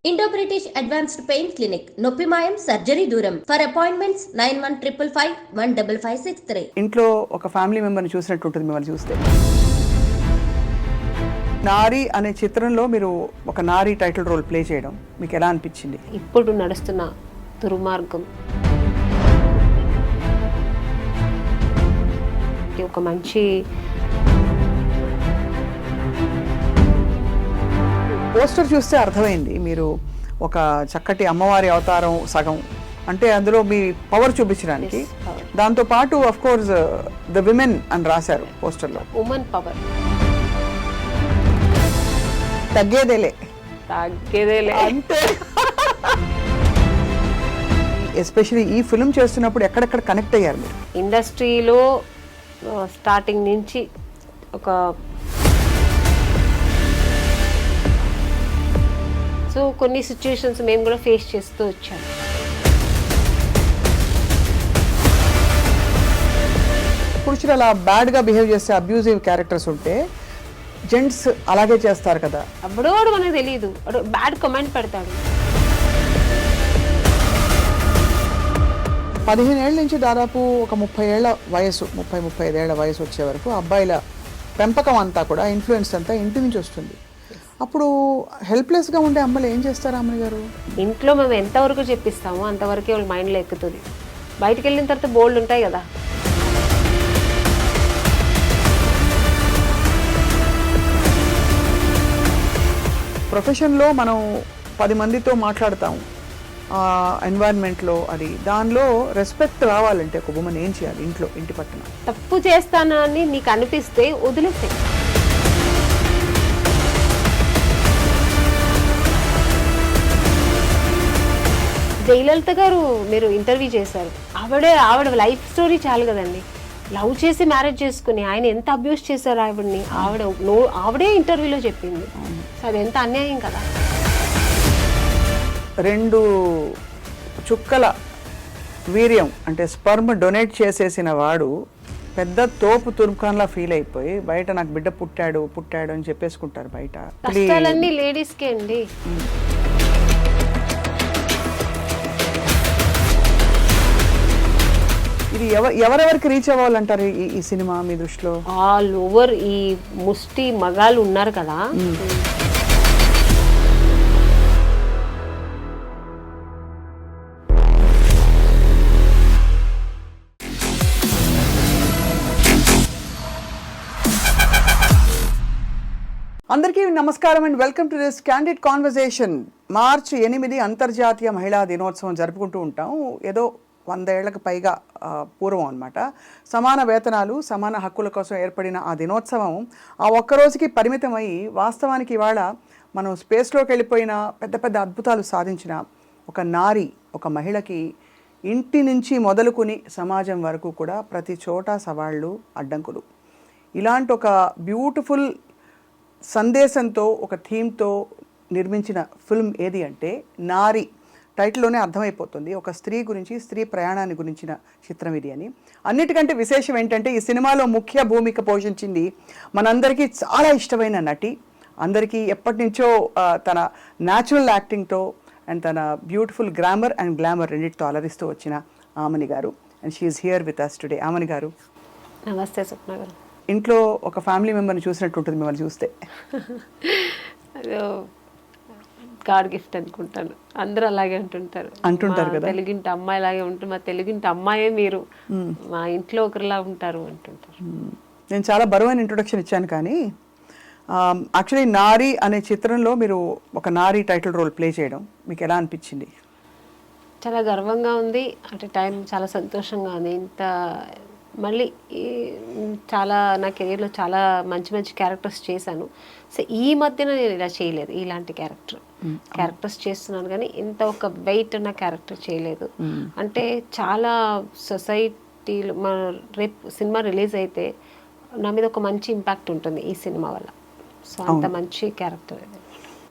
Indo British advanced pain clinic నొప్పి మాయం surgery దూరం ఫర్ అపాయింట్మెంట్స్ 9155515563. ఇంట్లో ఒక ఫ్యామిలీ మెంబర్ని చూసినట్టు ఉంటుంది మిమ్మల్ని చూస్తే. నారి అనే చిత్రంలో మీరు ఒక నారి టైటిల్ రోల్ ప్లే చేయడం మీకు ఎలా అనిపించింది? ఇప్పుడు నడుస్తున్న దుర్మార్గం ఒక మంచి పోస్టర్ చూస్తే అర్థమైంది మీరు ఒక చక్కటి అమ్మవారి అవతారం సగం, అంటే అందులో మీ పవర్ చూపించడానికి. దాంతో పాటు ఆఫ్ కోర్స్ ద విమెన్ అని రాశారు పోస్టర్లో. ఉమెన్ పవర్ తగ్గేదేలే అంతే. ఎస్పెషల్లీ ఈ ఫిల్మ్ చేస్తున్నప్పుడు ఎక్కడెక్కడ కనెక్ట్ అయ్యారు మీరు? ఇండస్ట్రీలో స్టార్టింగ్ నుంచి ఒక సో కొన్ని సిచ్యువేషన్స్ మేము కూడా ఫేస్ చేస్తూ వచ్చాము. పురుషులు అలా బ్యాడ్గా బిహేవ్ చేస్తే అబ్యూజివ్ క్యారెక్టర్స్ ఉంటే జెంట్స్ అలాగే చేస్తారు కదా. అప్పుడు మనకు తెలియదు, బ్యాడ్ కమెంట్ పెడతాడు. 15 ఏళ్ళ నుంచి దాదాపు ఒక 30 ఏళ్ల వయసు, 35 ఏళ్ల వయసు వచ్చే వరకు అబ్బాయిల పెంపకం అంతా కూడా ఇన్ఫ్లుయెన్స్ అంతా ఇంటి నుంచి వస్తుంది. అప్పుడు హెల్ప్లెస్గా ఉండే అమ్మలు ఏం చేస్తారు అమ్మని గారు? ఇంట్లో మేము ఎంతవరకు చెప్పిస్తామో అంతవరకే వాళ్ళ మైండ్లో ఎక్కుతుంది. బయటకు వెళ్ళిన తర్వాత బోల్డ్ ఉంటాయి కదా. ప్రొఫెషన్లో మనం 10 మందితో మాట్లాడతాము, ఎన్వైరన్మెంట్లో అది దానిలో రెస్పెక్ట్ రావాలంటే ఒక ఉమెన్ ఏం చేయాలి? ఇంటి పక్కన తప్పు చేస్తాను అని నీకు అనిపిస్తే వదిలేసే. జయలలిత గారు మీరు ఇంటర్వ్యూ చేశారు, ఆవిడ లైఫ్ స్టోరీ చాలు కదండి. లవ్ చేసి మ్యారేజ్ చేసుకుని ఆయన ఎంత అబ్యూస్ చేశారు ఆవిడని, ఆవిడే ఇంటర్వ్యూలో చెప్పింది. సో అది ఎంత అన్యాయం కదా. 2 చుక్కల వీర్యం అంటే స్పర్మ్ డొనేట్ చేసేసిన వాడు పెద్ద తోపు తుర్కాన్లా ఫీల్ అయిపోయి బయట నాకు బిడ్డ పుట్టాడు అని చెప్పేసుకుంటారు బయట. కష్టాలన్నీ లేడీస్కే అండి. ఇది ఎవరెవరికి రీచ్ అవ్వాలంటారు ఈ సినిమా మీ దృష్టిలో? ఆల్ ఓవర్ ఈ ముష్టి మగాళ్ళు ఉన్నారు కదా. అందరికీ నమస్కారం and welcome to this candid conversation. March 8 అంతర్జాతీయ మహిళా దినోత్సవం జరుపుకుంటూ ఉంటాం. ఏదో 100 ఏళ్లకు పైగా పూర్వం అనమాట. సమాన వేతనాలు, సమాన హక్కుల కోసం ఏర్పడిన ఆ దినోత్సవం ఆ ఒక్కరోజుకి పరిమితమై వాస్తవానికి ఇవాళ మనం స్పేస్లోకి వెళ్ళిపోయిన పెద్ద అద్భుతాలు సాధించిన ఒక నారి, ఒక మహిళకి ఇంటి నుంచి మొదలుకుని సమాజం వరకు కూడా ప్రతి చోట సవాళ్ళు, అడ్డంకులు. ఇలాంటి ఒక బ్యూటిఫుల్ సందేశంతో, ఒక థీమ్తో నిర్మించిన ఫిల్మ్ ఏది అంటే నారి. టైటిల్లోనే అర్థమైపోతుంది ఒక స్త్రీ గురించి, స్త్రీ ప్రయాణాన్ని గురించిన చిత్రం ఇది అని. అన్నిటికంటే విశేషం ఏంటంటే ఈ సినిమాలో ముఖ్య భూమిక పోషించింది మనందరికీ చాలా ఇష్టమైన నటి, అందరికీ ఎప్పటి నుంచో తన న్యాచురల్ యాక్టింగ్తో అండ్ తన బ్యూటిఫుల్ గ్రామర్ అండ్ గ్లామర్ రెండింటితో అలరిస్తూ వచ్చిన ఆమని గారు. And she's here with us today. Amani గారు నమస్తే. స్వప్న గారు, ఇంట్లో ఒక ఫ్యామిలీ మెంబర్ని చూసినట్టు ఉంటుంది మిమ్మల్ని చూస్తే. గాడ్ గిఫ్ట్ అనుకుంటాను. అందరూ అలాగే అంటుంటారు కదా. తెలుగింటి అమ్మాయి లాగే ఉంటుంది, మా తెలుగింటి అమ్మాయే మీరు, మా ఇంట్లో ఒకరిలా ఉంటారు అంటుంటారు. నేను చాలా బరువైన ఇంట్రొడక్షన్ ఇచ్చాను, కానీ యాక్చువల్లీ నారి అనే చిత్రంలో మీరు ఒక నారి టైటిల్ రోల్ ప్లే చేయడం మీకు ఎలా అనిపించింది? చాలా గర్వంగా ఉంది, అట్ టైం చాలా సంతోషంగా ఉంది. ఇంత మళ్ళీ చాలా నా కెరీర్లో చాలా మంచి క్యారెక్టర్స్ చేశాను. సో ఈ మధ్యన నేను ఇలా చేయలేదు, ఇలాంటి క్యారెక్టర్స్ చేస్తున్నాను, కానీ ఇంత ఒక వెయిట్ ఉన్న క్యారెక్టర్ చేయలేదు. అంటే చాలా సొసైటీలో రేపు సినిమా రిలీజ్ అయితే నా మీద ఒక మంచి ఇంపాక్ట్ ఉంటుంది ఈ సినిమా వల్ల. సో అంత మంచి క్యారెక్టర్.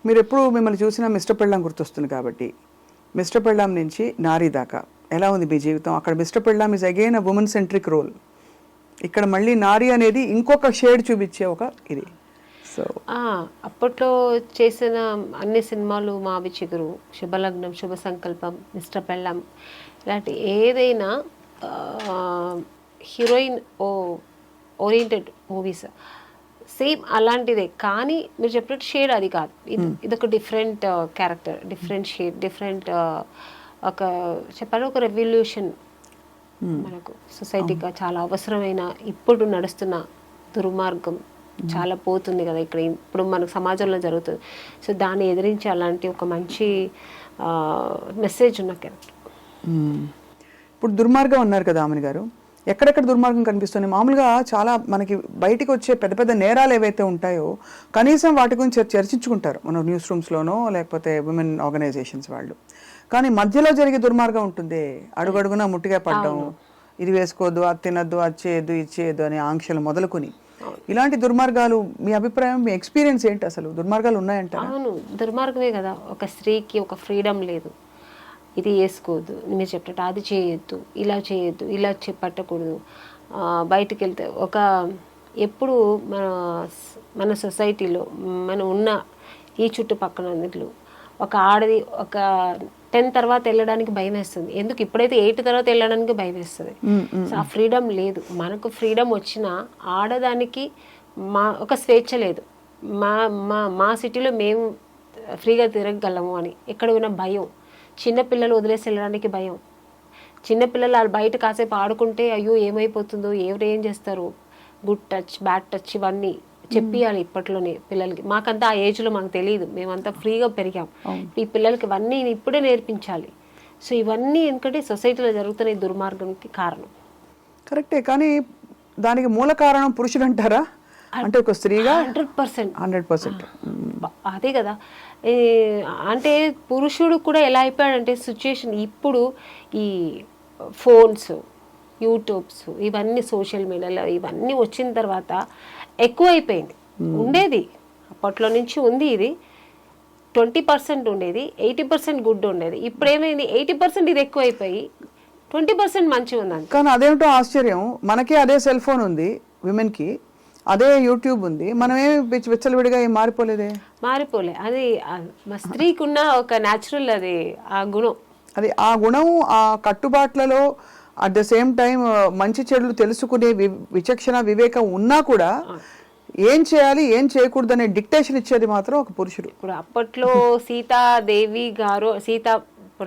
మీరు ఎప్పుడు మిమ్మల్ని చూసినా మిస్టర్ పెళ్ళాం గుర్తొస్తుంది, కాబట్టి మిస్టర్ పెళ్ళాం నుంచి నారి దాకా ఎలా ఉంది మీ జీవితం? అక్కడ Mister Pellam is again a woman centric role, ఇక్కడ మళ్ళీ నారి అనేది ఇంకొక షేడ్ చూపించే ఒక ఇది సో అప్పట్లో చేసిన అన్ని సినిమాలు మావి చిగురు, శుభలగ్నం, శుభ సంకల్పం, మిస్టర్ పెళ్ళాం, ఇలాంటి ఏదైనా హీరోయిన్ ఓరియంటెడ్ మూవీస్ సేమ్ అలాంటిదే. కానీ మీరు చెప్పినట్టు షేడ్ అది కాదు, ఇదొక different character, different shade, different ఒక చెప్పాలి ఒక రెవల్యూషన్ మనకు సొసైటీగా చాలా అవసరమైన ఇప్పుడు నడుస్తున్న దుర్మార్గం చాలా పోతుంది కదా ఇక్కడ, ఇప్పుడు మనకు సమాజంలో జరుగుతుంది. సో దాన్ని ఎదిరించి అలాంటి ఒక మంచి మెసేజ్ ఉన్న క్యారెక్టర్. ఇప్పుడు దుర్మార్గం అన్నారు కదా ఆమెని గారు, ఎక్కడెక్కడ దుర్మార్గం కనిపిస్తుంది? మామూలుగా చాలా మనకి బయటికి వచ్చే పెద్ద పెద్ద నేరాలు ఏవైతే ఉంటాయో కనీసం వాటి గురించి చర్చించుకుంటారు మన న్యూస్ రూమ్స్లోనో లేకపోతే విమెన్ ఆర్గనైజేషన్స్ వాళ్ళు. కానీ మధ్యలో జరిగే దుర్మార్గం ఉంటుంది, అడుగడుగున ముట్టిగా పడ్డం, ఇది వేసుకోవద్దు, అది తినద్దు, అది చేయొద్దు, ఇది చేయొద్దు అనే ఆంక్షలు మొదలుకొని ఇలాంటి దుర్మార్గాలు. మీ అభిప్రాయం, మీ ఎక్స్పీరియన్స్ ఏంటి? అసలు దుర్మార్గాలు ఉన్నాయంటారా? అవును, దుర్మార్గమే కదా. ఒక స్త్రీకి ఒక ఫ్రీడమ్ లేదు, ఇది వేసుకోవద్దు, మీరు చెప్పినట్టు అది చేయొద్దు, ఇలా చేయొద్దు, ఇలా పట్టకూడదు. బయటికి వెళ్తే ఒక ఎప్పుడు మన సొసైటీలో మనం ఉన్న ఈ చుట్టుపక్కల అన్నిట్లు ఒక ఆడది ఒక 10 తర్వాత వెళ్ళడానికి భయం వేస్తుంది. ఎందుకు ఇప్పుడైతే 8 తర్వాత వెళ్ళడానికి భయం వేస్తుంది. సో ఆ ఫ్రీడమ్ లేదు. మనకు ఫ్రీడమ్ వచ్చినా ఆడదానికి ఒక స్వేచ్ఛ లేదు. మా సిటీలో మేము ఫ్రీగా తిరగగలము అని ఎక్కడ ఉన్న భయం. చిన్నపిల్లలు వదిలేసి వెళ్ళడానికి భయం. చిన్నపిల్లలు వాళ్ళు బయట కాసేపు ఆడుకుంటే అయ్యో ఏమైపోతుందో, ఎవరు ఏం చేస్తారు, గుడ్ టచ్, బ్యాడ్ టచ్ ఇవన్నీ చెప్పియాలి ఇప్పట్లోనే పిల్లలకి. మాకంతా ఆ ఏజ్లో మాకు తెలియదు, మేమంతా ఫ్రీగా పెరిగాం. ఈ పిల్లలకి ఇవన్నీ ఇప్పుడే నేర్పించాలి. సో ఇవన్నీ ఎందుకంటే సొసైటీలో జరుగుతున్న ఈ దుర్మార్గంకి కారణం. కరెక్టే, కానీ దానికి మూల కారణం పురుషుడు అంటారా? అంటే ఒక స్త్రీగా 100%. అదే కదా. అంటే పురుషుడు కూడా ఎలా అయిపోయాడంటే సిచ్యుయేషన్ ఇప్పుడు ఈ ఫోన్స్, యూట్యూబ్స్, ఇవన్నీ సోషల్ మీడియాలో ఇవన్నీ వచ్చిన తర్వాత ఎక్కువ అయిపోయింది. ఉండేది అప్పట్లో నుంచి ఉంది, ఇది 20% ఉండేది, 80% గుడ్ ఉండేది. ఇప్పుడు ఏమైంది, 80% ఇది ఎక్కువ అయిపోయి 20% మంచిగా ఉందండి. కానీ అదేమిటో ఆశ్చర్యం, మనకి అదే సెల్ ఫోన్ ఉంది, విమెన్కి అదే యూట్యూబ్ ఉంది, మనమేమి విచ్చలవిడిగా ఏం మారిపోలేదే. అది మా స్త్రీకి ఉన్న ఒక న్యాచురల్ అది ఆ గుణం. అది ఆ గుణం, ఆ కట్టుబాట్లలో అట్ ద సేమ్ టైం మంచి చెడులు తెలుసుకునే విచక్షణ వివేకం ఉన్నా కూడా ఏం చేయాలి ఏం చేయకూడదు అనే డిక్టేషన్ ఇచ్చేది మాత్రం ఒక పురుషుడు. ఇప్పుడు అప్పట్లో సీతాదేవి గారు,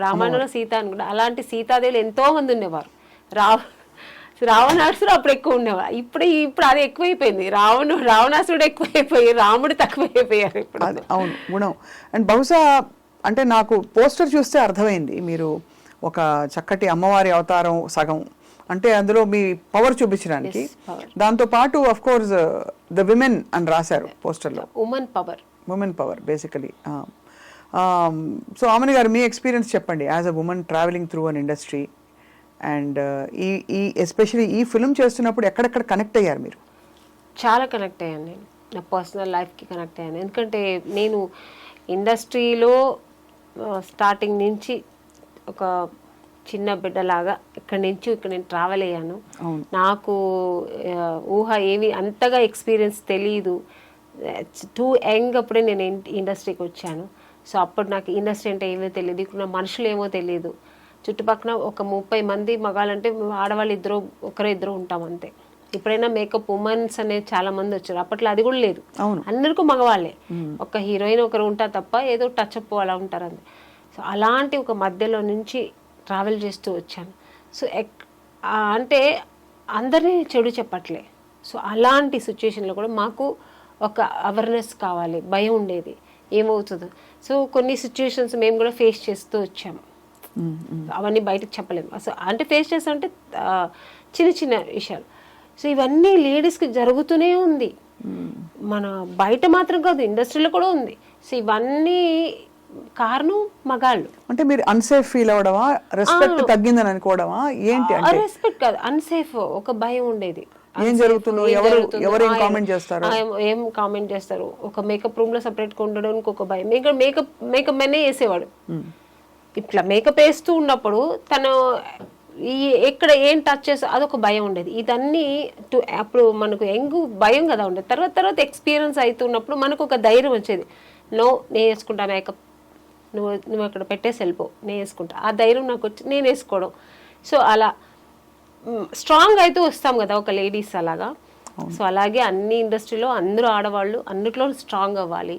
రామాయణంలో సీత అనుకుంటా, అలాంటి సీతాదేవులు ఎంతో మంది ఉండేవారు. రావణాసుడు అప్పుడు ఎక్కువ ఉండేవారు. ఇప్పుడు అది ఎక్కువైపోయింది. రావణాసుడు ఎక్కువైపోయి రాముడు తక్కువైపోయారు ఇప్పుడు. అది అవును గుణం. అండ్ బహుశా అంటే నాకు పోస్టర్ చూస్తే అర్థమైంది, మీరు ఒక చక్కటి అమ్మవారి అవతారం సగం, అంటే అందులో మీ పవర్ చూపించడానికి, దాంతో పాటు ఆఫ్ కోర్స్ ద విమెన్ అని రాశారు పోస్టర్లో. Women power basically. సో ఆమెని గారు మీ ఎక్స్పీరియన్స్ చెప్పండి as a women travelling through an industry and ఈ ఎస్పెషలీ ఈ ఫిల్మ్ చేస్తున్నప్పుడు ఎక్కడెక్కడ కనెక్ట్ అయ్యారు మీరు? చాలా కనెక్ట్ అయ్యాను నేను, నా పర్సనల్ లైఫ్కి కనెక్ట్ అయ్యాను. ఎందుకంటే నేను ఇండస్ట్రీలో స్టార్టింగ్ నుంచి ఒక చిన్న బిడ్డలాగా ఇక్కడ నేను ట్రావెల్ అయ్యాను. నాకు ఊహ ఏవి అంతగా ఎక్స్పీరియన్స్ తెలియదు. టూ యంగ్ అప్పుడే నేను ఇండస్ట్రీకి వచ్చాను. సో అప్పుడు నాకు ఇండస్ట్రీ అంటే ఏమో తెలియదు, ఇక్కడ మనుషులు ఏమో తెలియదు. చుట్టుపక్కల ఒక 30 మంది మగాళ్ళంటే ఆడవాళ్ళు ఇద్దరు ఉంటాం అంతే. ఇప్పుడైనా మేకప్ ఉమెన్స్ అనేది చాలా మంది వచ్చారు, అప్పట్లో అది కూడా లేదు. అందరికీ మగవాళ్ళే, ఒక హీరోయిన్ ఒకరు ఉంటారు తప్ప ఏదో టచ్ అప్ అలా ఉంటారు అంతే. సో అలాంటి ఒక మధ్యలో నుంచి ట్రావెల్ చేస్తూ వచ్చాను. సో అంటే అందరినీ చెడు చెప్పట్లే. సో అలాంటి సిచ్యుయేషన్లో కూడా మాకు ఒక అవేర్నెస్ కావాలి, భయం ఉండేది ఏమవుతుందో. సో కొన్ని సిచ్యుయేషన్స్ మేము కూడా ఫేస్ చేస్తూ వచ్చాము, అవన్నీ బయటకు చెప్పలేము. అసలు అంటే ఫేస్ చేస్తామంటే చిన్న చిన్న విషయాలు. సో ఇవన్నీ లేడీస్కి జరుగుతూనే ఉంది, మన బయట మాత్రం కాదు ఇండస్ట్రీలో కూడా ఉంది. సో ఇవన్నీ కారణం మగాళ్ళు. అంటే మీరు అన్సేఫ్ ఫీల్ అవడమా, రెస్పెక్ట్ తగ్గిందని అనుకోవడమా ఏంటి? రెస్పెక్ట్ కాదు, అన్సేఫ్, ఒక భయం ఉండేది. ఏం జరుగుతుందో, ఎవరు ఏం కామెంట్ చేస్తారు, ఒక మేకప్ రూమ్ లో సపరేట్ గా ఉండడానికి ఒక భయం. మేకప్ మెనే వేసేవాడు. ఇట్లా మేకప్ వేస్తూ ఉన్నప్పుడు తను ఈ ఎక్కడ ఏం టచ్ చేస్తా అదొక భయం ఉండేది. ఇదన్నీ అప్పుడు మనకు భయం కదా ఉండేది. తర్వాత ఎక్స్పీరియన్స్ అవుతున్నప్పుడు మనకు ఒక ధైర్యం వచ్చేది. నేను వేసుకుంటా మేకప్, నువ్వు అక్కడ పెట్టేసి వెళ్ళిపో, నేను వేసుకుంటా. ఆ ధైర్యం నాకు వచ్చి నేను వేసుకోవడం. సో అలా స్ట్రాంగ్ అయితే వస్తాం కదా ఒక లేడీస్ అలాగా. సో అలాగే అన్ని ఇండస్ట్రీలో అందరూ ఆడవాళ్ళు అన్నిట్లో స్ట్రాంగ్ అవ్వాలి.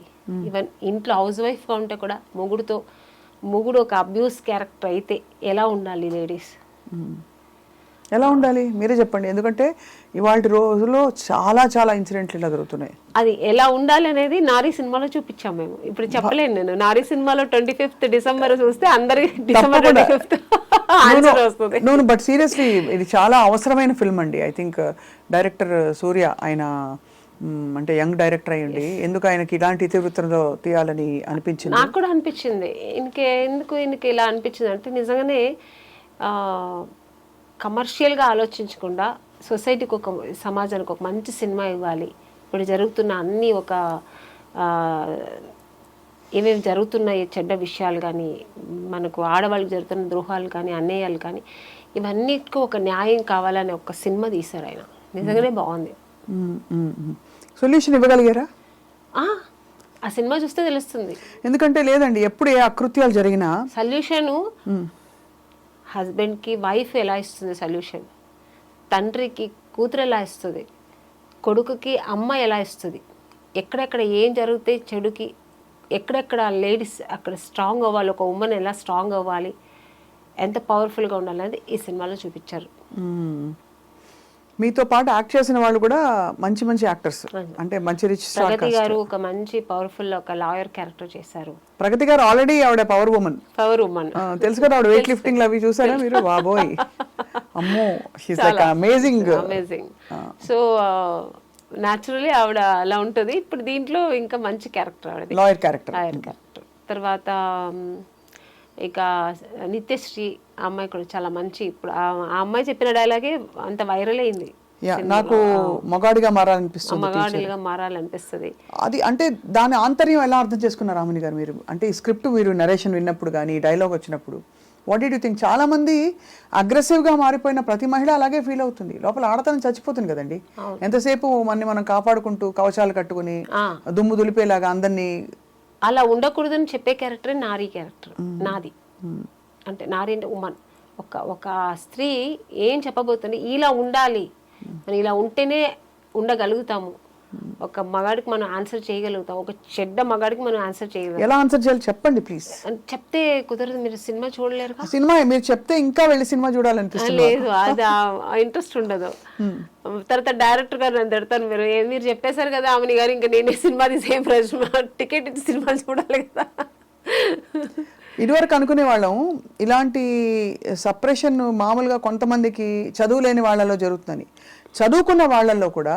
ఈవెన్ ఇంట్లో హౌస్ వైఫ్గా ఉంటే కూడా మొగుడు ఒక అబ్యూస్ క్యారెక్టర్ అయితే ఎలా ఉండాలి లేడీస్, ఎలా ఉండాలి మీరే చెప్పండి. ఎందుకంటే ఇవాళ రోజులో చాలా చాలా ఇన్సిడెంట్లు ఇలా జరుగుతున్నాయి. అది ఎలా ఉండాలి అనేది నారీ సినిమాలో చూపించాం మేము. ఇప్పుడు చెప్పలేను నేను. నారీ సినిమాలో 25th డిసెంబర్ చూస్తే అందరికి డిసెంబర్ 25th ఆన్సర్ వస్తుంది. నో బట్ సీరియస్లీ ఇది చాలా అవసరమైన ఫిల్మ్ అండి. ఐ థింక్ డైరెక్టర్ సూర్య ఆయన అంటే యంగ్ డైరెక్టర్ అయ్యండి, ఎందుకు ఆయనకి ఇలాంటి ఇతివృత్తంలో తీయాలని అనిపించింది? నాకు కూడా అనిపించింది. ఎందుకు ఇలా అనిపించింది అంటే నిజంగానే కమర్షియల్గా ఆలోచించకుండా సొసైటీకి సమాజానికి ఒక మంచి సినిమా ఇవ్వాలి. ఇప్పుడు జరుగుతున్న అన్ని ఏమేమి జరుగుతున్నాయి చెడ్డ విషయాలు కానీ, మనకు ఆడవాళ్ళకి జరుగుతున్న ద్రోహాలు కానీ, అన్యాయాలు కానీ, ఇవన్నిటికీ ఒక న్యాయం కావాలని ఒక సినిమా తీశారు ఆయన. నిజంగానే బాగుంది. సొల్యూషన్ ఇవ్వగలిగారా? ఆ సినిమా చూస్తే తెలుస్తుంది. ఎందుకంటే లేదండి, ఎప్పుడు ఏ అకృత్యాలు జరిగినా సొల్యూషను హస్బెండ్కి వైఫ్ ఎలా ఇస్తుంది సొల్యూషన్, తండ్రికి కూతురు ఎలా ఇస్తుంది, కొడుకుకి అమ్మ ఎలా ఇస్తుంది, ఎక్కడెక్కడ ఏం జరిగితే చెడుకి ఎక్కడెక్కడ లేడీస్ అక్కడ స్ట్రాంగ్ అవ్వాలి, ఒక ఉమెన్ ఎలా స్ట్రాంగ్ అవ్వాలి, ఎంత పవర్ఫుల్గా ఉండాలి అనేది ఈ సినిమాలో చూపించారు. మీతో పాటు యాక్ట్ చేసిన వాళ్ళు కూడా మంచి మంచి యాక్టర్స్, అంటే మంచి రిచ్ స్టార్. ప్రగతి గారు ఒక మంచి పవర్ఫుల్ ఒక లాయర్ క్యారెక్టర్ చేశారు. ప్రగతి గారు ఆల్రెడీ ఆవిడ పవర్ ఉమెన్ తెలుసు కదా, ఆవిడ వెయిట్ లిఫ్టింగ్ అవి చూసారా మీరు? బాబోయ్ అమ్మో, she's like amazing. So naturally ఆవిడ అలా ఉంటుంది. ఇప్పుడు దీంట్లో ఇంకా మంచి క్యారెక్టర్ ఆవిడ, లాయర్ క్యారెక్టర్. తర్వాత ఇక నిత్యశ్రీ ఆ అమ్మాయి కూడా చాలా మంచి. ఇప్పుడు ఆ అమ్మాయి చెప్పిన డైలాగే అంత వైరల్ అయింది. నాకు మగాడిగా మారాలనిపిస్తుంది. అది అంటే దాని ఆంతర్యం ఎలా అర్థం చేసుకున్నారు రాముని గారు మీరు? అంటే ఈ స్క్రిప్ట్ మీరు నరేషన్ విన్నప్పుడు కానీ డైలాగ్ వచ్చినప్పుడు వాట్ డిడ్ యూ థింక్? చాలా మంది అగ్రెసివ్గా మారిపోయిన ప్రతి మహిళ అలాగే ఫీల్ అవుతుంది. లోపల ఆడతనం చచ్చిపోతుంది కదండి. ఎంతసేపు మనం కాపాడుకుంటూ కవచాలు కట్టుకుని దుమ్ము దులిపేలాగా అందరినీ అలా ఉండకూడదని చెప్పే క్యారెక్టర్ నారీ క్యారెక్టర్ నాది. అంటే నారీ అంటే ఉమెన్. ఒక స్త్రీ ఏం చెప్పబోతుంది, ఇలా ఉండాలి, మనం ఇలా ఉంటేనే ఉండగలుగుతాము, ఒక మగాడికి మనం ఆన్సర్ చేయగలుగుతాం, ఒక చెడ్డ మగాడికి మనం ఆన్సర్ చేయగలుగుతాం. ఎలా ఆన్సర్ చేయాలి చెప్పండి ప్లీజ్. చెప్తే కుదరదు, మీరు సినిమా చూడలేరు. సినిమా మీరు చెప్తే ఇంకా వెళ్ళి సినిమా చూడాలనిపిస్తుంది. లేదు, అది ఇంట్రెస్ట్ ఉండదు. తర్వాత డైరెక్టర్ గారు నన్ను తిడతాను, మీరు చెప్పేశారు కదా ఆమెని గారు, ఇంకా నేనే సినిమా సేమ్ ప్రశ్న టికెట్ ఇచ్చి సినిమా చూడాలి కదా. ఇదివరకు అనుకునే వాళ్ళం ఇలాంటి సప్రెషన్ మామూలుగా కొంతమందికి చదువు లేని వాళ్ళలో జరుగుతుందని. చదువుకున్న వాళ్ళల్లో కూడా,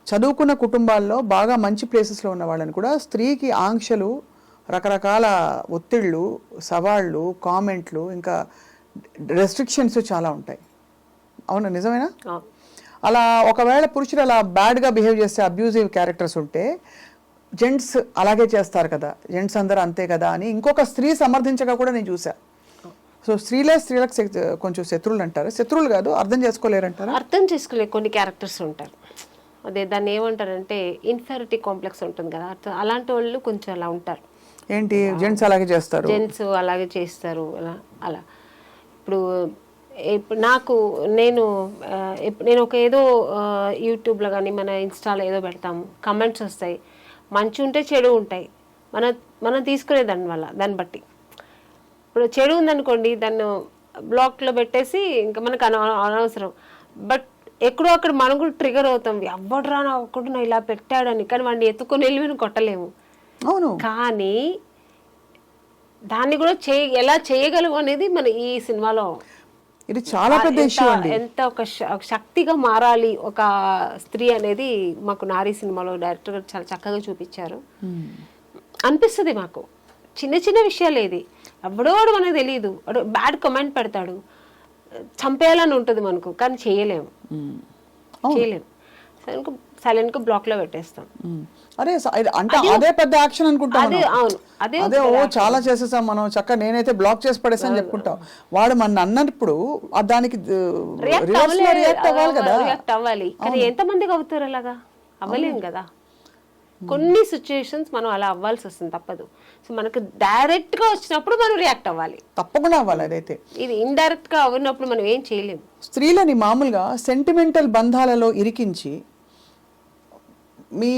చదువుకున్న కుటుంబాల్లో బాగా మంచి ప్లేసెస్లో ఉన్న వాళ్ళని కూడా స్త్రీకి ఆంక్షలు, రకరకాల ఒత్తిళ్ళు, సవాళ్ళు, కామెంట్లు, ఇంకా రెస్ట్రిక్షన్స్ చాలా ఉంటాయి. అవునా, నిజమేనా? అలా ఒకవేళ పురుషులు అలా బ్యాడ్గా బిహేవ్ చేస్తే, అబ్యూజివ్ క్యారెక్టర్స్ ఉంటే జెంట్స్ అలాగే చేస్తారు కదా, జెంట్స్ అందరూ అంతే కదా అని ఇంకొక స్త్రీ సమర్థించగా కూడా నేను చూసా. సో స్త్రీలకు కొంచెం శత్రువులు అంటారు, శత్రువులు కాదు, అర్థం చేసుకోలేరంటారు. అర్థం చేసుకోలేరు కొన్ని క్యారెక్టర్స్ ఉంటారు. అదే దాన్ని ఏమంటారంటే ఇన్ఫెరిటీ కాంప్లెక్స్ ఉంటుంది కదా, అలాంటి వాళ్ళు కొంచెం అలా ఉంటారు. ఏంటి జెంట్స్ అలాగే చేస్తారు, జెంట్స్ అలాగే చేస్తారు అలా. ఇప్పుడు నేను ఒక ఏదో యూట్యూబ్లో కానీ మన ఇన్స్టాలో ఏదో పెడతాము, కమెంట్స్ వస్తాయి, మంచి ఉంటే చెడు ఉంటాయి, మనం తీసుకునే దాన్ని బట్టి. ఇప్పుడు చెడు ఉందనుకోండి, దాన్ని బ్లాక్లో పెట్టేసి ఇంకా మనకు అనవసరం. బట్ ఎక్కడో అక్కడ మనం కూడా ట్రిగర్ అవుతాం, ఎవడరా నా ఒక్కడు నా ఇలా పెట్టాడని. కానీ వాడిని ఎత్తుకొని వెళ్ళి మనం కొట్టలేము. అవును, కానీ దాన్ని కూడా ఎలా చేయగలము అనేది మన ఈ సినిమాలో ఇది చాలా పెద్ద ఇష్యూ అండి. ఎంత ఒక శక్తిగా మారాలి ఒక స్త్రీ అనేది మాకు నారీ సినిమాలో డైరెక్టర్ గారు చాలా చక్కగా చూపించారు. అనిపిస్తుంది మాకు చిన్న చిన్న విషయాలు, ఏది ఎవడోడు మనకు తెలియదు, బ్యాడ్ కమెంట్ పెడతాడు, చంపేయాలని ఉంటుంది మనకు, కానీ చేయలేము. సైలెంట్గా బ్లాక్లో పెట్టేస్తాం. అరే అంటే అదే పెద్ద యాక్షన్ అనుకుంటాం అదే అవును అదే అదే ఓ చాలా చేసేసాం మనం చక్కగా నేనైతే బ్లాక్ చేసి పడేసాను చెప్పుకుంటాం. వాడు మన అన్నప్పుడు దానికి రియాక్ట్ అవ్వాలి కదా. రియాక్ట్ అవ్వాలి కానీ ఎంతమందికి అవుతారు అలాగా? అవ్వలేం కదా. కొన్ని సిచ్యుయేషన్స్ మనం అలా అవ్వాల్సి వస్తుంది, తప్పదు. సో మనకు డైరెక్ట్ గా వచ్చినప్పుడు మనం రియాక్ట్ అవ్వాలి, తప్పకుండా అవ్వాలి. అదైతే ఇది ఇండైరెక్ట్ గా అవ్వనప్పుడు మనం ఏం చేయలేము. స్త్రీలని మామూలుగా sentimental బంధాలలో ఇరికించి me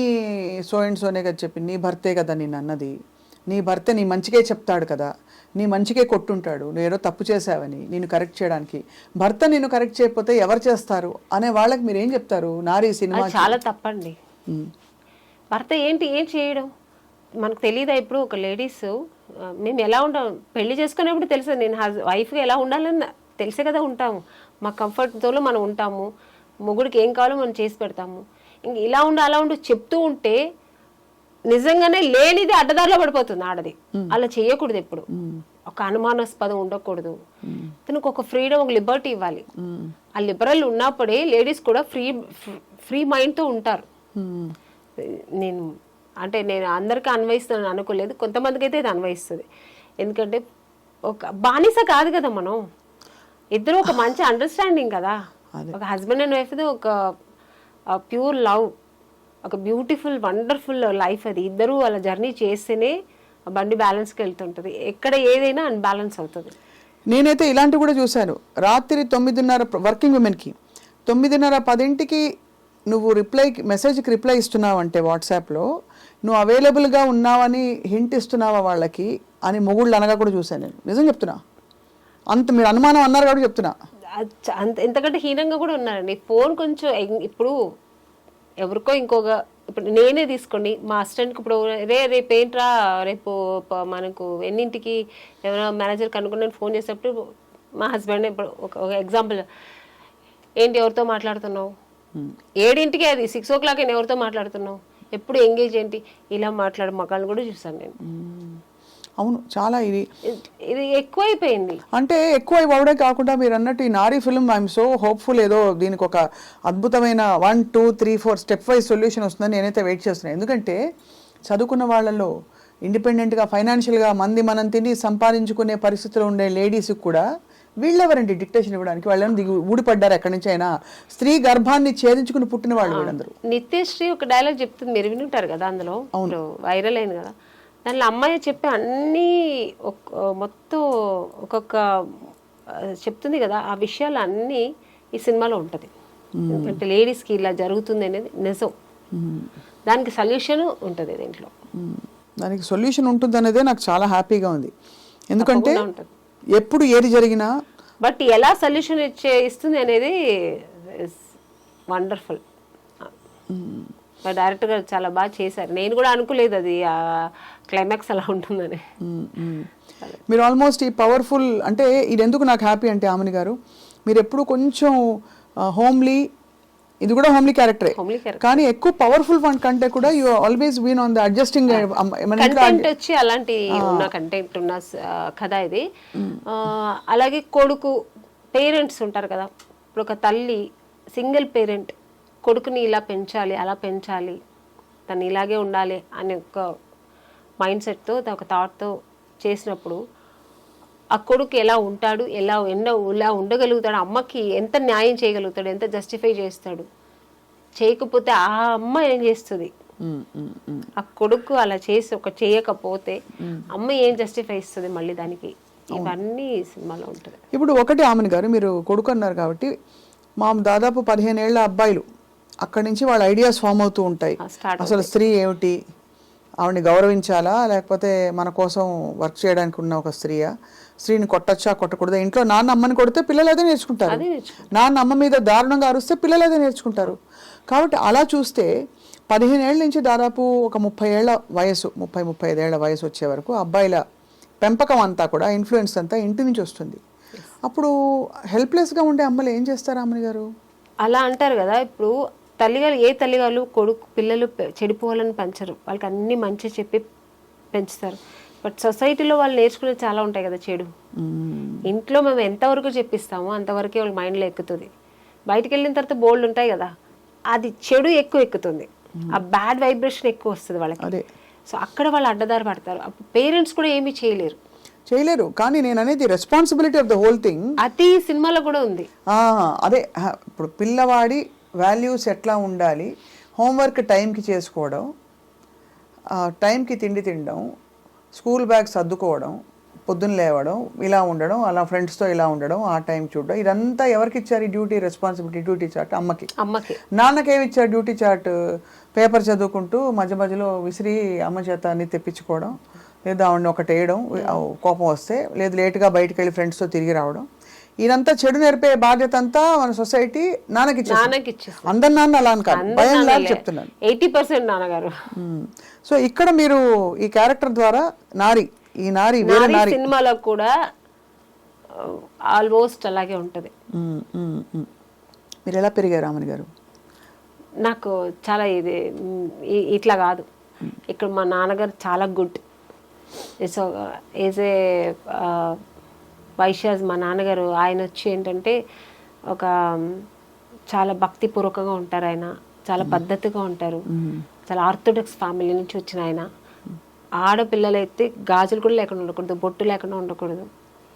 so and Soane కదా చెప్పి నీ భర్తే కదా నేను అన్నది, నీ భర్త నీ మంచికే చెప్తాడు కదా, నీ మంచికే కొట్టుంటాడు, నువ్వు ఏదో తప్పు చేసావని నేను కరెక్ట్ చేయడానికి, భర్త నేను కరెక్ట్ చేయకపోతే ఎవరు చేస్తారు అనే వాళ్ళకి మీరు ఏం చెప్తారు? నారీ సినిమా చాలా తప్పండి. భర్త ఏం చేయడం మనకు తెలియదా? ఇప్పుడు ఒక లేడీస్ మేము ఎలా ఉంటాం, పెళ్లి చేసుకునేప్పుడు తెలుసు నేను వైఫ్గా ఎలా ఉండాలని తెలిసే కదా ఉంటాము. మా కంఫర్ట్ జోన్లో మనం ఉంటాము, మొగుడికి ఏం కావాలో మనం చేసి పెడతాము. ఇంక ఇలా ఉండు అలా ఉండు చెప్తూ ఉంటే నిజంగానే లేనిది అడ్డదారిలో పడిపోతుంది ఆడది. అలా చేయకూడదు ఎప్పుడు, ఒక అనుమానాస్పదం ఉండకూడదు. తనకు ఒక ఫ్రీడమ్, ఒక లిబర్టీ ఇవ్వాలి. ఆ లిబరల్ ఉన్నప్పుడే లేడీస్ కూడా ఫ్రీ మైండ్తో ఉంటారు. నేను అందరికీ అన్వయిస్తున్నాను అనుకోలేదు, కొంతమందికి అయితే ఇది అన్వయిస్తుంది. ఎందుకంటే ఒక బానిస కాదు కదా మనం, ఇద్దరు ఒక మంచి అండర్స్టాండింగ్ కదా. ఒక హస్బెండ్ అండ్ వైఫ్ ఒక ప్యూర్ లవ్, ఒక బ్యూటిఫుల్ వండర్ఫుల్ లైఫ్. అది ఇద్దరు వాళ్ళ జర్నీ చేస్తేనే బండి బ్యాలెన్స్కి వెళ్తుంటుంది. ఎక్కడ ఏదైనా అన్బ్యాలెన్స్ అవుతుంది. నేనైతే ఇలాంటివి కూడా చూశాను. రాత్రి 9:30 వర్కింగ్ ఉమెన్కి 9:30-10కి నువ్వు మెసేజ్కి రిప్లై ఇస్తున్నావు అంటే వాట్సాప్లో నువ్వు అవైలబుల్గా ఉన్నావని హింట్ ఇస్తున్నావా వాళ్ళకి అని మొగుళ్ళు అనగా కూడా చూశాను నేను. నిజం చెప్తున్నా, అంత మీరు అనుమానం అన్నారు కాబట్టి చెప్తున్నా. అంత ఎంతకంటే హీనంగా కూడా ఉన్నారండి. ఫోన్ కొంచెం ఇప్పుడు ఎవరికో ఇప్పుడు నేనే తీసుకోండి, మా అసిస్టెంట్కి ఇప్పుడు రేపు ఏంట్రా రేపు మనకు ఎన్నింటికి ఎవరైనా మేనేజర్కి అనుకున్నాను ఫోన్ చేసేటప్పుడు మా హస్బెండ్ ఇప్పుడు ఒక ఎగ్జాంపుల్, ఏంటి ఎవరితో మాట్లాడుతున్నావు, 7ంటికి అది 6 o'clock ఎవరితో మాట్లాడుతున్నావు, ఎప్పుడు ఎంగేజ్ ఏంటి, ఇలా మాట్లాడే మగాళ్ళని కూడా చూసాను నేను. అవును, చాలా ఇది ఎక్కువైపోయింది. అంటే ఎక్కువ అవడే కాకుండా మీరు అన్నట్టు ఈ నారీ ఫిల్మ్ ఐఎమ్ సో హోప్ఫుల్ ఏదో దీనికి ఒక అద్భుతమైన 1, 2, 3, 4 స్టెప్ వైజ్ సొల్యూషన్ వస్తుందని నేనైతే వెయిట్ చేస్తున్నాను. ఎందుకంటే చదువుకున్న వాళ్ళలో ఇండిపెండెంట్గా ఫైనాన్షియల్గా మనం తిని సంపాదించుకునే పరిస్థితిలో ఉండే లేడీస్కి కూడా వీళ్ళెవరండి డిక్టేషన్ ఇవ్వడానికి? వాళ్ళని ఊడిపడ్డారు ఎక్కడి నుంచి అయినా, స్త్రీ గర్భాన్ని ఛేదించుకుని పుట్టిన వాళ్ళు వీళ్ళందరూ. నిత్యశ్రీ ఒక డైలాగ్ చెప్తుంది, మీరు వినుంటారు కదా, అందులో వైరల్ అయింది కదా. దానిలో అమ్మాయి చెప్పే అన్నీ మొత్తం ఒక్కొక్క చెప్తుంది కదా, ఆ విషయాలు అన్నీ ఈ సినిమాలో ఉంటుంది. ఎందుకంటే లేడీస్కి ఇలా జరుగుతుంది అనేది నిజం, దానికి సొల్యూషన్ ఉంటుంది దీంట్లో. దానికి సొల్యూషన్ ఉంటుంది అనేదే నాకు చాలా హ్యాపీగా ఉంది. ఎందుకంటే ఎప్పుడు ఏది జరిగినా బట్ ఎలా సొల్యూషన్ ఇస్తుంది అనేది వండర్ఫుల్. డైరెక్ట్గా చాలా బాగా చేశారు. నేను కూడా అనుకోలేదు అది క్లైమాక్స్ అలా ఉంటుందని. మీరు ఆల్మోస్ట్ ఈ పవర్ఫుల్ అంటే ఇది ఎందుకు నాకు హ్యాపీ అంటే ఆమెని గారు, మీరు ఎప్పుడు కొంచెం హోమ్లీ, ఇది కూడా హోమ్లీ క్యారెక్టరే కానీ ఎక్కువ పవర్ఫుల్ వన్ కంటే కూడా you always been on the adjusting content వచ్చి అలాంటి ఉన్న కంటెంట్ ఉన్న కథ ఇది. అలాగే కొడుకు పేరెంట్స్ ఉంటారు కదా, ఇప్పుడు ఒక తల్లి సింగిల్ పేరెంట్ కొడుకుని ఇలా పెంచాలి అలా పెంచాలి తను ఇలాగే ఉండాలి అనే ఒక మైండ్ సెట్తో ఒక థాట్తో చేసినప్పుడు ఆ కొడుకు ఎలా ఉంటాడు, ఎలా ఉండగలుగుతాడు, అమ్మకి ఎంత న్యాయం చేయగలుగుతాడు, ఎంత జస్టిఫై చేస్తాడు, చేయకపోతే ఆ అమ్మ ఏం చేస్తుంది, ఆ కొడుకు అలా చేయకపోతే అమ్మ ఏం జస్టిఫై ఇస్తుంది మళ్ళీ దానికి, ఇవన్నీ సినిమాలో ఉంటుంది. ఇప్పుడు ఒకటి ఆమెను గారు మీరు కొడుకు అన్నారు కాబట్టి దాదాపు 15 ఏళ్ల అబ్బాయిలు అక్కడి నుంచి వాళ్ళ ఐడియాస్ ఫామ్ అవుతూ ఉంటాయి. అసలు స్త్రీ ఏమిటి, ఆవిడని గౌరవించాలా లేకపోతే మన కోసం వర్క్ చేయడానికి ఉన్న ఒక స్త్రీని కొట్టచ్చా కొట్టకూడదా, ఇంట్లో నాన్న అమ్మని కొడితే పిల్లలు అదే నేర్చుకుంటారు, నాన్న అమ్మ మీద దారుణంగా అరుస్తే పిల్లలు అదే నేర్చుకుంటారు. కాబట్టి అలా చూస్తే 15 ఏళ్ళ నుంచి దాదాపు ఒక 30 ఏళ్ల వయసు 35 ఏళ్ల వయసు వచ్చే వరకు అబ్బాయిల పెంపకం అంతా కూడా ఇన్ఫ్లుయెన్స్ అంతా ఇంటి నుంచి వస్తుంది. అప్పుడు హెల్ప్లెస్గా ఉండే అమ్మలు ఏం చేస్తారు అమ్మని గారు? అలా అంటారు కదా, ఇప్పుడు తల్లిగారు ఏ తల్లిగారు పిల్లలు చెడిపోవాలని పెంచరు, వాళ్ళకి అన్ని మంచి చెప్పి పెంచుతారు. బట్ సొసైటీలో వాళ్ళు నేర్చుకునేది చాలా ఉంటాయి కదా చెడు. ఇంట్లో మేము ఎంతవరకు చెప్పిస్తామో అంతవరకే వాళ్ళ మైండ్లో ఎక్కుతుంది. బయటకు వెళ్ళిన తర్వాత బోల్డ్ ఉంటాయి కదా, అది చెడు ఎక్కువ ఎక్కుతుంది, ఆ బ్యాడ్ వైబ్రేషన్ ఎక్కువ వస్తుంది వాళ్ళకి. సో అక్కడ వాళ్ళు అడ్డదారి పడతారు. పేరెంట్స్ కూడా ఏమీ చేయలేరు. కానీ నేను అనేది responsibility of the whole thing అది సినిమాలో కూడా ఉంది. అదే ఇప్పుడు పిల్లవాడి వాల్యూస్ ఎట్లా ఉండాలి, హోంవర్క్ టైంకి చేసుకోవడం, టైంకి తిండి తినడం, స్కూల్ బ్యాగ్ సర్దుకోవడం, పొద్దున్న లేవడం, ఇలా ఉండడం, అలా ఫ్రెండ్స్తో ఇలా ఉండడం, ఆ టైం చూడడం, ఇదంతా ఎవరికి ఇచ్చారు ఈ డ్యూటీ రెస్పాన్సిబిలిటీ? డ్యూటీ చార్ట్ అమ్మకి. నాన్నకేమి ఇచ్చారు డ్యూటీ చార్ట్? పేపర్ చదువుకుంటూ మధ్య మధ్యలో విసిరి అమ్మ చేత అన్ని తెప్పించుకోవడం, లేదా ఆవిడని ఒకటి వేయడం కోపం వస్తే, లేదు లేటుగా బయటకు వెళ్ళి ఫ్రెండ్స్తో తిరిగి రావడం. ఇదంతా చెడు నేర్పే బాధ్యత అంతా మన సొసైటీ నాన్నకి ఇచ్చేస్తుంది. అందరి నాన్న అలా అని కాదు, భయం లాగా చెప్తున్నాను, 80% నాన్నగారు. సో ఇక్కడ మీరు ఈ క్యారెక్టర్ ద్వారా ఈ నారి సినిమాలో కూడా ఆల్మోస్ట్ అలాగే ఉంటది. మీరు ఎలా పెరిగారు రామని గారు? నాకు చాలా ఇట్లా కాదు, ఇక్కడ మా నాన్నగారు చాలా good. So is a Vaishyas మా నాన్నగారు. ఆయన వచ్చి ఏంటంటే ఒక చాలా భక్తిపూర్వకంగా ఉంటారు, ఆయన చాలా పద్ధతిగా ఉంటారు, చాలా ఆర్థోడాక్స్ ఫ్యామిలీ నుంచి వచ్చిన ఆయన. ఆడపిల్లలైతే గాజులు కూడా లేకుండా ఉండకూడదు, బొట్టు లేకుండా ఉండకూడదు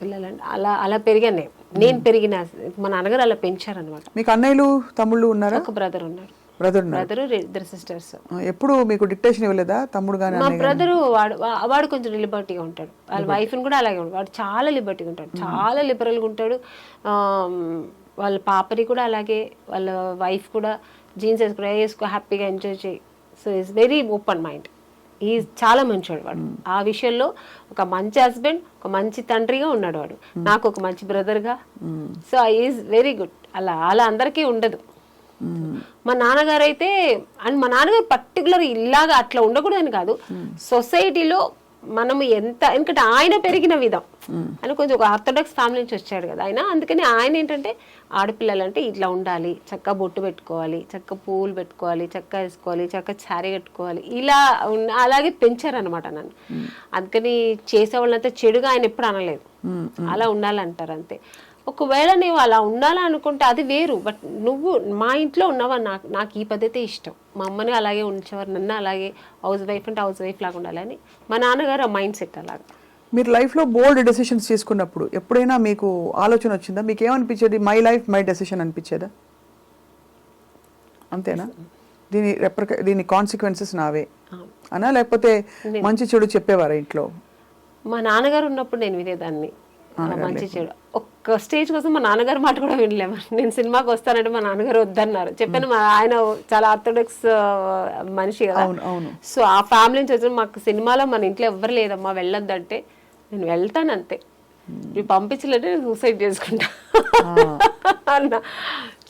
పిల్లలంటే. అలా పెరిగాను నేను పెరిగిన. మా నాన్నగారు అలా పెంచారనమాట. మీకు అన్నయ్యలు తమ్ముళ్ళు ఉన్నారా? ఒక బ్రదర్ ఉన్నారు. బ్రదర్ ఇద్దరు సిస్టర్స్. ఎప్పుడు మీకు డిక్టేషన్ ఇవ్వలేదా తమ్ముడు గాని? మా బ్రదరు వాడు కొంచెం లిబర్టీగా ఉంటాడు, వాళ్ళ వైఫ్ని కూడా అలాగే ఉంటాడు. వాడు చాలా లిబర్టీగా ఉంటాడు, చాలా లిబరల్గా ఉంటాడు. వాళ్ళ పాపని కూడా అలాగే, వాళ్ళ వైఫ్ కూడా జీన్స్ వేసుకో హ్యాపీగా ఎంజాయ్ చేయి. So is very open mind. ఈ చాలా మంచివాడు వాడు. ఆ విషయంలో ఒక మంచి హస్బెండ్, ఒక మంచి తండ్రిగా ఉన్నాడు వాడు. నాకు ఒక మంచి బ్రదర్గా. So is very good. అలా అందరికీ ఉండదు. మా నాన్నగారు అయితే, అండ్ మా నాన్నగారు పర్టికులర్ ఇలాగా అట్లా ఉండకూడదని కాదు, సొసైటీలో మనం ఎందుకంటే ఆయన పెరిగిన విధం, ఆయన కొంచెం ఒక ఆర్థోడాక్స్ ఫ్యామిలీ నుంచి వచ్చాడు కదా ఆయన. అందుకని ఆయన ఏంటంటే ఆడపిల్లలంటే ఇట్లా ఉండాలి, చక్కగా బొట్టు పెట్టుకోవాలి, చక్కగా పువ్వులు పెట్టుకోవాలి, చక్కగా వేసుకోవాలి, చక్కగా శారీ కట్టుకోవాలి, ఇలా అలాగే పెంచారనమాట నన్ను. అందుకని చేసేవాళ్ళంతా చెడుగా ఆయన ఎప్పుడు అనలేదు, అలా ఉండాలంటారు అంతే. ఒకవేళ నువ్వు అలా ఉండాలనుకుంటే అది వేరు, బట్ నువ్వు మా ఇంట్లో ఉన్నావా, నాకు ఈ పద్ధతి ఇష్టం. మా అమ్మని అలాగే ఉంచేవారు, నన్ను అలాగే హౌస్ వైఫ్ అంటే హౌస్ వైఫ్ లాగా ఉండాలని. మా నాన్నగారు ఆ మైండ్ సెట్ అలాగా. మీరు లైఫ్లో బోల్డ్ డెసిషన్స్ తీసుకున్నప్పుడు ఎప్పుడైనా మీకు ఆలోచన వచ్చిందా? మీకు ఏమనిపించేది? మై లైఫ్ మై డెసిషన్ అనిపించేదా? అంతేనా? దీని కాన్సిక్వెన్సెస్ నావే అనా, లేకపోతే మంచి చెడు చెప్పేవారా ఇంట్లో? మా నాన్నగారు ఉన్నప్పుడు నేను వినేదాన్ని, మంచి చెడు. ఒక్క స్టేజ్ కోసం మా నాన్నగారు మాట కూడా వినలేము. నేను సినిమాకి వస్తానంటే మా నాన్నగారు వద్దన్నారు. చెప్పాను, ఆయన చాలా ఆర్థోడాక్స్ మనిషి కదా. సో ఆ ఫ్యామిలీ నుంచి వచ్చిన మాకు సినిమాలో మన ఇంట్లో ఎవ్వరు లేదమ్మా వెళ్ళొద్దంటే నేను వెళ్తాను అంతే, నువ్వు పంపించలేదంటే నేను సూసైడ్ చేసుకుంటా అన్న.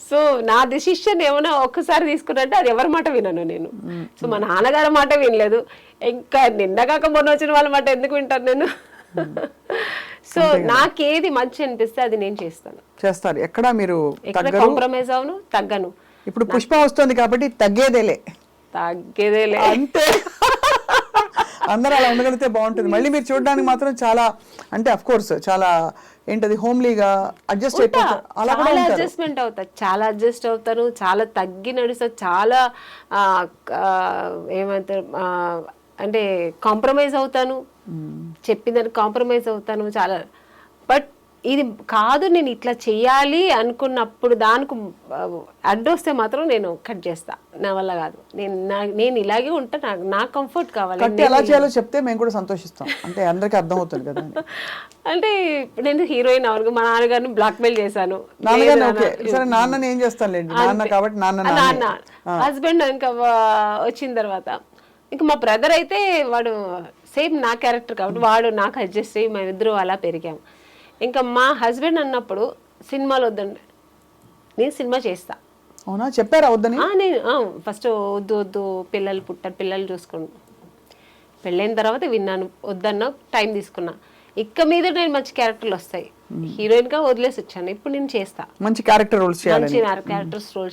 సో నా డెసిషన్ ఏమైనా ఒక్కసారి తీసుకున్నట్టే అది ఎవరి మాట వినను నేను. సో మా నాన్నగారి మాట వినలేదు, ఇంకా నిన్నగాక మొన్న వచ్చిన వాళ్ళ మాట ఎందుకు వింటాను నేను? సో నాకేది మంచి అనిపిస్తే అది నేను చేస్తారు. ఎక్కడ మీరు కాంప్రమైజ్ అవును, తగ్గను. ఇప్పుడు పుష్ప వస్తుంది కాబట్టి తగ్గేదేలే అంతే. అందరూ అలా ఉండగలిగితే బాగుంటుంది. మళ్ళీ మీరు చూడడానికి మాత్రం చాలా, అంటే అఫ్ కోర్స్ చాలా ఏంటది హోమ్లీగా అడ్జస్ట్ అయిపోతారు. చాలా అడ్జస్ట్మెంట్ అవుతారు, చాలా అడ్జస్ట్ అవుతారు, చాలా తగ్గి నడుస్తారు, చాలా ఏమంటారు అంటే కాంప్రమైజ్ అవుతాను, చెప్పిందని కాంప్రమైజ్ అవుతాను చాలా. బట్ ఇది కాదు, నేను ఇట్లా చెయ్యాలి అనుకున్నప్పుడు దానికి అడ్డొస్తే మాత్రం నేను కట్ చేస్తా. నా వల్ల కాదు, నేను ఇలాగే ఉంటా, నా కంఫర్ట్ కావాలి. ఎలా చేయాలో చెప్తే మేము కూడా సంతోషిస్తాం, అంటే అందరికీ అర్థం అవుతుంది కదా. అంటే నేను హీరోయిన్ అవును, మా నాన్నగారిని బ్లాక్ మెయిల్ చేశాను. నాన్నని ఏం చేస్తాను కాబట్టి నాన్న హస్బెండ్ ఇంకా వచ్చిన తర్వాత ఇంకా మా బ్రదర్ అయితే వాడు సేమ్ నా క్యారెక్టర్ కాబట్టి వాడు నాకు అడ్జస్ట్ అయ్యి మేమిద్దరూ అలా పెరిగాము. ఇంకా మా హస్బెండ్ అన్నప్పుడు సినిమాలు వద్దండి, నేను సినిమా చేస్తా. అవునా, చెప్పారా వద్దని? నేను ఫస్ట్ వద్దు పిల్లలు చూసుకోండి. పెళ్ళైన తర్వాత విన్నాను, వద్దన్నా టైం తీసుకున్నా. ఇక్క మీద నేను మంచి క్యారెక్టర్లు వస్తాయి, హీరోయిన్ గా వదిలేసి వచ్చాను. ఇప్పుడు నేను చేస్తా, మంచి క్యారెక్టర్ రోల్స్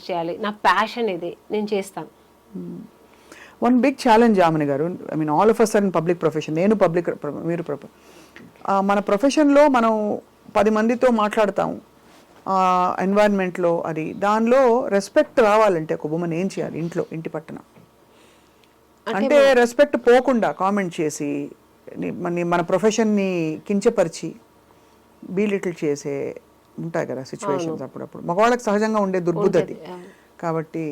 చేయాలి, నా ప్యాషన్ ఇది, నేను చేస్తాను. వన్ బిగ్ ఛాలెంజ్ ఆమెని గారు, I mean all of us are in public profession. నేను పబ్లిక్, మీరు మన ప్రొఫెషన్లో మనం 10 మందితో మాట్లాడతాము, ఎన్వైరన్మెంట్లో అది దానిలో రెస్పెక్ట్ రావాలంటే ఒక ఉమెన్ ఏం చేయాలి ఇంట్లో ఇంటి పట్టున? అంటే రెస్పెక్ట్ పోకుండా కామెంట్ చేసి మన ప్రొఫెషన్ని కించపరిచి బీలిటిల్ చేసే ఉంటాయి కదా సిచ్యువేషన్స్ అప్పుడప్పుడు. మగవాళ్ళకి సహజంగా ఉండే దుర్బుద్ధి. కాబట్టి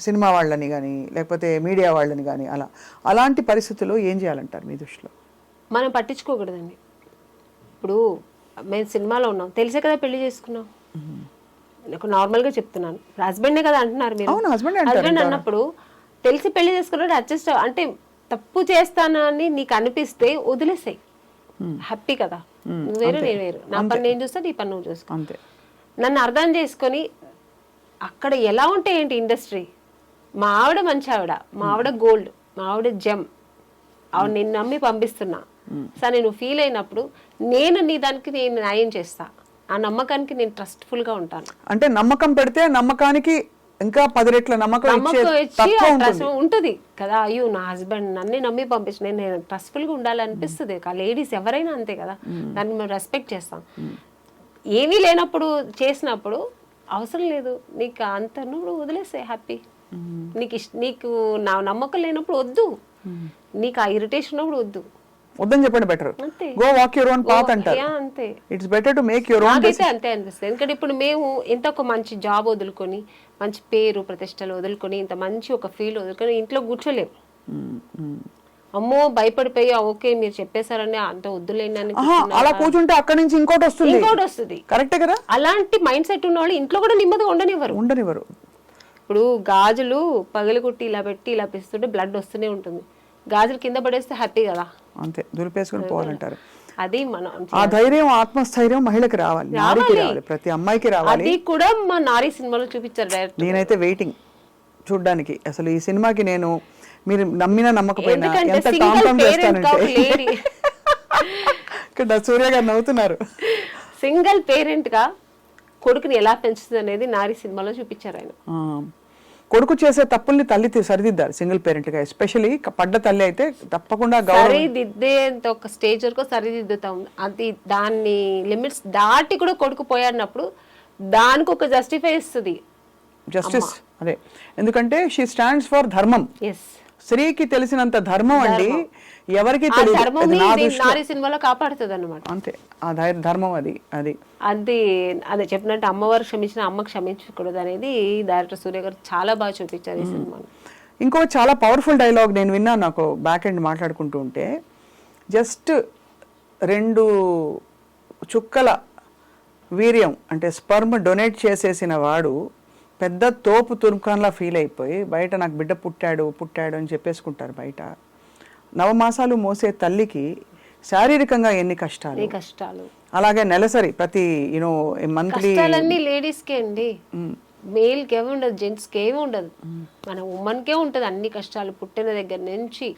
సినిమా వాళ్ళని కానీ లేకపోతే మీడియా వాళ్ళని కానీ అలాంటి పరిస్థితుల్లో ఏం చేయాలంటారు మీ దృష్టిలో? మనం పట్టించుకోకూడదండి. ఇప్పుడు మేము సినిమాలో ఉన్నాం, తెలిసే కదా పెళ్లి చేసుకున్నాం. నాకు నార్మల్గా చెప్తున్నాను, హస్బెండే కదా అంటున్నారు మీరు. హస్బెండ్ అన్నప్పుడు తెలిసి పెళ్లి చేసుకున్నాడు అడ్జస్ట్ అంటే తప్పు చేస్తానని నీకు అనిపిస్తే వదిలేసాయి, హ్యాపీ కదా. నువ్వు వేరు నేను వేరు, నా పని నేను చూస్తా, నీ పని నువ్వు చూసుకో. అంతే. నన్ను అర్థం చేసుకొని అక్కడ ఎలా ఉంటే ఏంటి ఇండస్ట్రీ, మా ఆవిడ మంచి ఆవిడ, మా ఆవిడ గోల్డ్, మా ఆవిడ జెమ్, ఆవిడ నిన్ను నమ్మి పంపిస్తున్నా సరే నువ్వు ఫీల్ అయినప్పుడు నేను నీ దానికి నేను న్యాయం చేస్తా, ఆ నమ్మకానికి నేను ట్రస్ట్ఫుల్ గా ఉంటాను. అంటే నమ్మకం పెడితే నమ్మకానికి ఇంకా 10 రెట్ల నమ్మకం ఉంటుంది కదా. అయ్యో నా హస్బెండ్ నన్ను నమ్మి పంపించిన, నేను ట్రస్ట్ఫుల్ గా ఉండాలనిపిస్తుంది. లేడీస్ ఎవరైనా అంతే కదా, దాన్ని మేము రెస్పెక్ట్ చేస్తాం. ఏమీ లేనప్పుడు చేసినప్పుడు అవసరం లేదు నీకు అంత, నువ్వు వదిలేసే హ్యాపీ. నీకు నా నమ్మకం లేనప్పుడు వద్దు, నీకు ఆ ఇరిటేషన్ ఉన్నప్పుడు వద్దని చెప్పండి. Better go walk your own path అంటారు. అంతే, it's better to make your own decision. అంతే అనిపిస్తుంది. ఎందుకంటే ఇప్పుడు మేము ఇంత ఒక మంచి జాబ్ వదులుకొని, మంచి పేరు ప్రతిష్టలు వదులుకొని, ఇంత మంచి ఒక ఫీల్ వదులుకొని ఇంట్లో కూర్చోలేము. అమ్మో భయపడిపోయి ఓకే మీరు చెప్పేశారని అంత వద్దులేని అలా కూర్చుంటే అక్కడి నుంచి ఇంకోటి వస్తుంది. కరెక్టే కదా. అలాంటి మైండ్ సెట్ ఉన్న వాళ్ళు ఇంట్లో కూడా నెమ్మదిగా ఉండనివ్వరు. ఇప్పుడు గాజులు పగలగొట్టి ఇలా పెట్టి ఇలా పిస్తుంటే బ్లడ్ వస్తూనే ఉంటుంది, గాజులు కింద పడేస్తే హ్యాపీ కదా. అంతే, దులిపేసుకుని పోవాలంటారు. అది మనం ఆ ధైర్యం, ఆత్మస్థైర్యం మహిళకి రావాలి, ప్రతి అమ్మాయికి రావాలి. అది కూడా మా నారీ సినిమాలో చూపించారు డైరెక్ట్. నేనైతే వెయిటింగ్ చూడ్డానికి. అసలు ఈ సినిమాకి నేను మీరు నమ్మినా నమ్మకపోయినా ఎంత కాంప్రమైజ్ చేస్తానంటే ఇక్కడ సూర్య గారు నవ్వుతున్నారు. సింగిల్ పేరెంట్ గా కొడుకుని ఎలా పెంచుతుంది అనేది నారీ సినిమాలో చూపించారు ఆయన. కొడుకు చేసే తప్పుల్ని తల్లి సరిదిద్దారు సింగిల్ పేరెంట్ గా. ఎస్పెషల్లీ పడ్డ తల్లి అయితే తప్పకుండా సరిదిద్దేంత ఒక స్టేజ్ వరకు సరిదిద్దుతాం. అది దాన్ని లిమిట్స్ దాటి కూడా కొడుకు పోయాడినప్పుడు దానికి ఒక జస్టిఫై ఇస్తుంది జస్టిస్. అదే, ఎందుకంటే షీ స్టాండ్స్ ఫర్ ధర్మం. స్త్రీకి తెలిసినంత ధర్మం అండి ఎవరికి నారీ సినిమాలో కాపాడుతుంది అన్నమాట. అంతే, ఆ ధర్మం అది అది అది అదే చెప్పినట్టు అమ్మవారు క్షమించిన అమ్మ క్షమించకూడదు అనేది డైరెక్టర్ సూర్య గారు చాలా బాగా చూపించారు ఈ సినిమాలో. ఇంకో చాలా పవర్ఫుల్ డైలాగ్ నేను విన్నాను. నాకు బ్యాక్ ఎండ్ మాట్లాడుకుంటూ ఉంటే, జస్ట్ 2 చుక్కల వీర్యం అంటే స్పర్మ్ డొనేట్ చేసేసిన వాడు పెద్ద తోపు తుర్కాన్లా ఫీల్ అయిపోయి బయట నాకు బిడ్డ పుట్టాడు అని చెప్పేసుకుంటారు బయట. 9 మాసాలు మోసే తల్లికి శారీరకంగా ఎన్ని కష్టాలు. అలాగే నెలసరి ప్రతి మంత్లీ లేడీస్ కే అండి, మేల్ కి ఏమి ఉండదు, జెంట్స్ కి ఏమి ఉండదు, మన ఉమెన్ కే ఉంటది అన్ని కష్టాలు. పుట్టిన దగ్గర నుంచి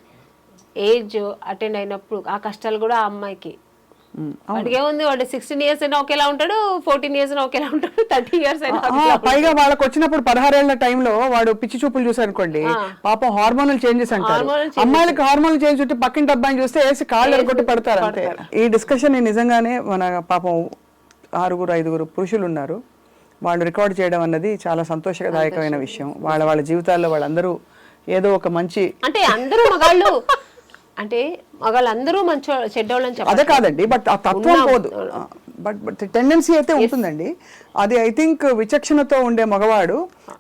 ఏజ్ అటెండ్ అయినప్పుడు ఆ కష్టాలు కూడా ఆ అమ్మాయికి. వాడికి ఏముంది, వాడు 16 years అయినా ఒకేలా ఉంటాడు, 14 years అయినా ఒకేలా ఉంటాడు, 30 years అయినా. పైగా వాళ్ళకి వచ్చినప్పుడు 16 ఏళ్ల టైంలో వాడు పిచ్చి చూపులు చూసారు అనుకోండి, పాపం హార్మోనల్ చేంజెస్ అంటారు. అమ్మాయిలకి హార్మోనల్ చేంజ్ ఉంటే పక్కింటి అబ్బాయిని చూస్తే వేసి కాళ్ళు ఎరగొట్టి పడతారు అంతే. ఈ డిస్కషన్ నిజంగానే మన పాపం 6-5 పురుషులు ఉన్నారు, వాళ్ళు రికార్డ్ చేయడం అన్నది చాలా సంతోషదాయకమైన విషయం. వాళ్ళ జీవితాల్లో వాళ్ళందరూ ఏదో ఒక మంచి, అంటే అందరూ మగాళ్ళు అంటే మగాళ్ళందరూ మంచి చెడ్డోళ్ళని చెప్పాలి, అదే కాదండి. బట్ ఆ తత్వం పోదు, బట్ టెండెన్సీ అయితే ఉంటుందండి. అది ఐ థింక్ విచక్షణతో ఉండే మగవాడు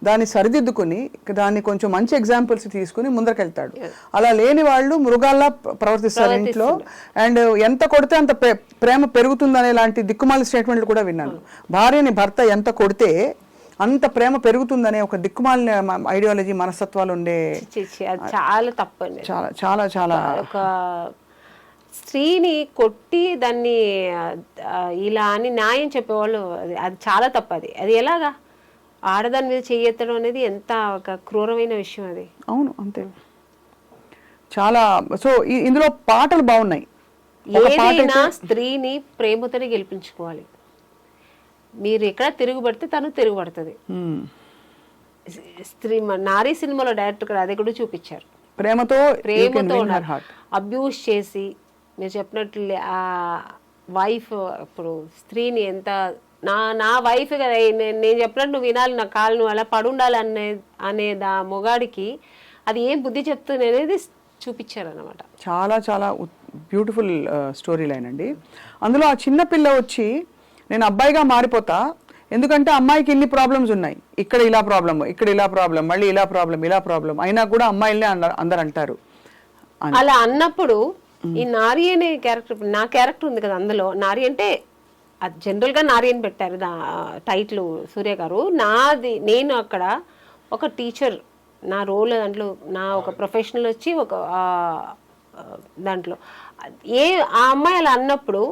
దాన్ని సరిదిద్దుకుని దాన్ని కొంచెం మంచి ఎగ్జాంపుల్స్ తీసుకుని ముందరకెళ్తాడు. అలా లేని వాళ్ళు మృగాల్లా ప్రవర్తిస్తారు ఇంట్లో. అండ్ ఎంత కొడితే అంత ప్రేమ పెరుగుతుందనే లాంటి దిక్కుమాలి స్టేట్మెంట్లు కూడా విన్నాను. భార్యని భర్త ఎంత కొడితే అంత ప్రేమ పెరుగుతుందనే ఒక దిక్కుమాలిన ఐడియాలజీ మనస్తత్వాలు ఉండే, చాలా తప్పండి. చాలా చాలా చాలా ఒక స్త్రీని కొట్టి దాన్ని ఇలా అని న్యాయం చెప్పేవాళ్ళు, అది చాలా తప్పది. అది ఎలాగా ఆడదాని మీద చేయెత్తడం అనేది ఎంత ఒక క్రూరమైన విషయం అది. అవును, అంతే. చాలా. సో ఇందులో పాటలు బాగున్నాయి. ఏదైనా స్త్రీని ప్రేమతోనే గెలిపించుకోవాలి. మీరు ఎక్కడ తిరుగుబడితే తను తిరుగుబడుతుంది. స్త్రీ నారీ సినిమాలో డైరెక్టర్ గారు అది కూడా చూపించారు. ప్రేమతో అబ్యూస్ చేసి మీరు చెప్పినట్లు ఆ వైఫ్ ఇప్పుడు స్త్రీని ఎంత నా వైఫ్ కదా, నేను చెప్పినట్టు నువ్వు వినాలి, నా కాళ్ళు నువ్వు అలా పడుండాలి అనే మొగాడికి అది ఏం బుద్ధి చెప్తుంది అనేది చూపించారనమాట. చాలా చాలా బ్యూటిఫుల్ స్టోరీ లైన్ అండి. అందులో ఆ చిన్న పిల్ల వచ్చి నేను అబ్బాయిగా మారిపోతా, ఎందుకంటే అమ్మాయికి ఇన్ని ప్రాబ్లమ్స్ ఉన్నాయి, ఇక్కడ ఇలా ప్రాబ్లమ్, ఇక్కడ ఇలా ప్రాబ్లం, మళ్ళీ ఇలా ప్రాబ్లం, అయినా కూడా అమ్మాయిలనే అందరు అంటారు. అలా అన్నప్పుడు ఈ నారి అనే క్యారెక్టర్, నా క్యారెక్టర్ ఉంది కదా అందులో, నారి అంటే అది జనరల్గా నారి అని పెట్టారు టైటిల్ సూర్య గారు. నేను అక్కడ ఒక టీచర్, నా రోల్ దాంట్లో నా ఒక ప్రొఫెషనల్ వచ్చి ఒక దాంట్లో ఆ అమ్మాయి అలా అన్నప్పుడు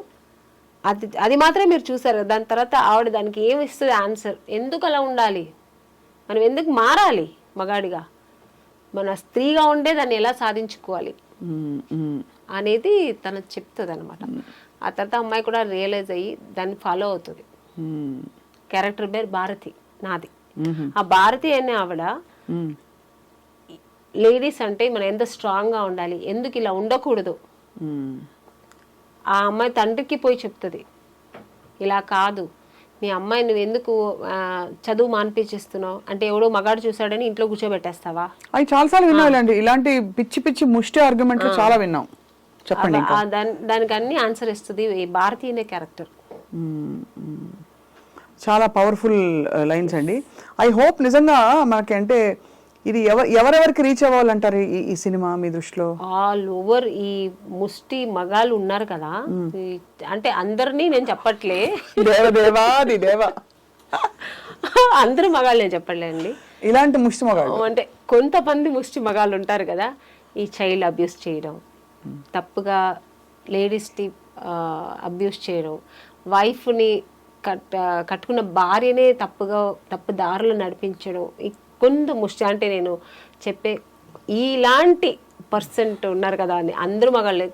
అది మాత్రమే మీరు చూసారు. దాని తర్వాత ఆవిడ దానికి ఏమి ఇస్తుంది ఆన్సర్, ఎందుకు అలా ఉండాలి, మనం ఎందుకు మారాలి మగాడిగా, మన స్త్రీగా ఉండే దాన్ని ఎలా సాధించుకోవాలి అనేది తను చెప్తుంది అనమాట. ఆ తర్వాత అమ్మాయి కూడా రియలైజ్ అయ్యి దాన్ని ఫాలో అవుతుంది. క్యారెక్టర్ పేరు భారతి నాది. ఆ భారతి అనే ఆవిడ లేడీస్ అంటే మనం ఎంత స్ట్రాంగ్గా ఉండాలి, ఎందుకు ఇలా ఉండకూడదు, ఆ అమ్మాయి తండ్రికి పోయి చెప్తుంది, ఇలా కాదు మీ అమ్మాయి నువ్వు ఎందుకు చదువు మానిపించేస్తున్నావు అంటే, ఎవడో మగాడు చూసాడని ఇంట్లో కూర్చోబెట్టేస్తావా? అవి చాలాసార్లు విన్నాం ఇలాంటి పిచ్చి పిచ్చి ముష్టి ఆర్గ్యుమెంట్లు చాలా విన్నాం. చెప్పండి. దానికి అన్ని ఆన్సర్ ఇస్తుంది ఈ భారతి అనే క్యారెక్టర్. చాలా పవర్ఫుల్ లైన్స్ అండి. ఐ హోప్ నిజంగా మనకి అంటే ఇది ఎవరెవరికి రీచ్ అవ్వాలంటారు ఈ సినిమా మీ దృష్టిలో? ఆల్ ఓవర్ ఈ ముష్టి మగాళ్ళు ఉన్నారు కదా, అంటే అందరినీ నేను చెప్పట్లే, అందరూ మగాళ్ళు నేను చెప్పట్లేండి, ఇలాంటి ముష్టి మగాళ్ళు అంటే కొంతమంది ముష్టి మగాళ్ళు ఉంటారు కదా, ఈ చైల్డ్ అబ్యూస్ చేయడం, తప్పుగా లేడీస్ని అబ్యూస్ చేయడం, వైఫ్ని కట్టుకున్న భార్యనే తప్పు దారులు నడిపించడం, కొంత ముష్టి అంటే నేను చెప్పే ఇలాంటి పర్సెంట్ ఉన్నారు కదా అని అందరూ మగాళ్ళు.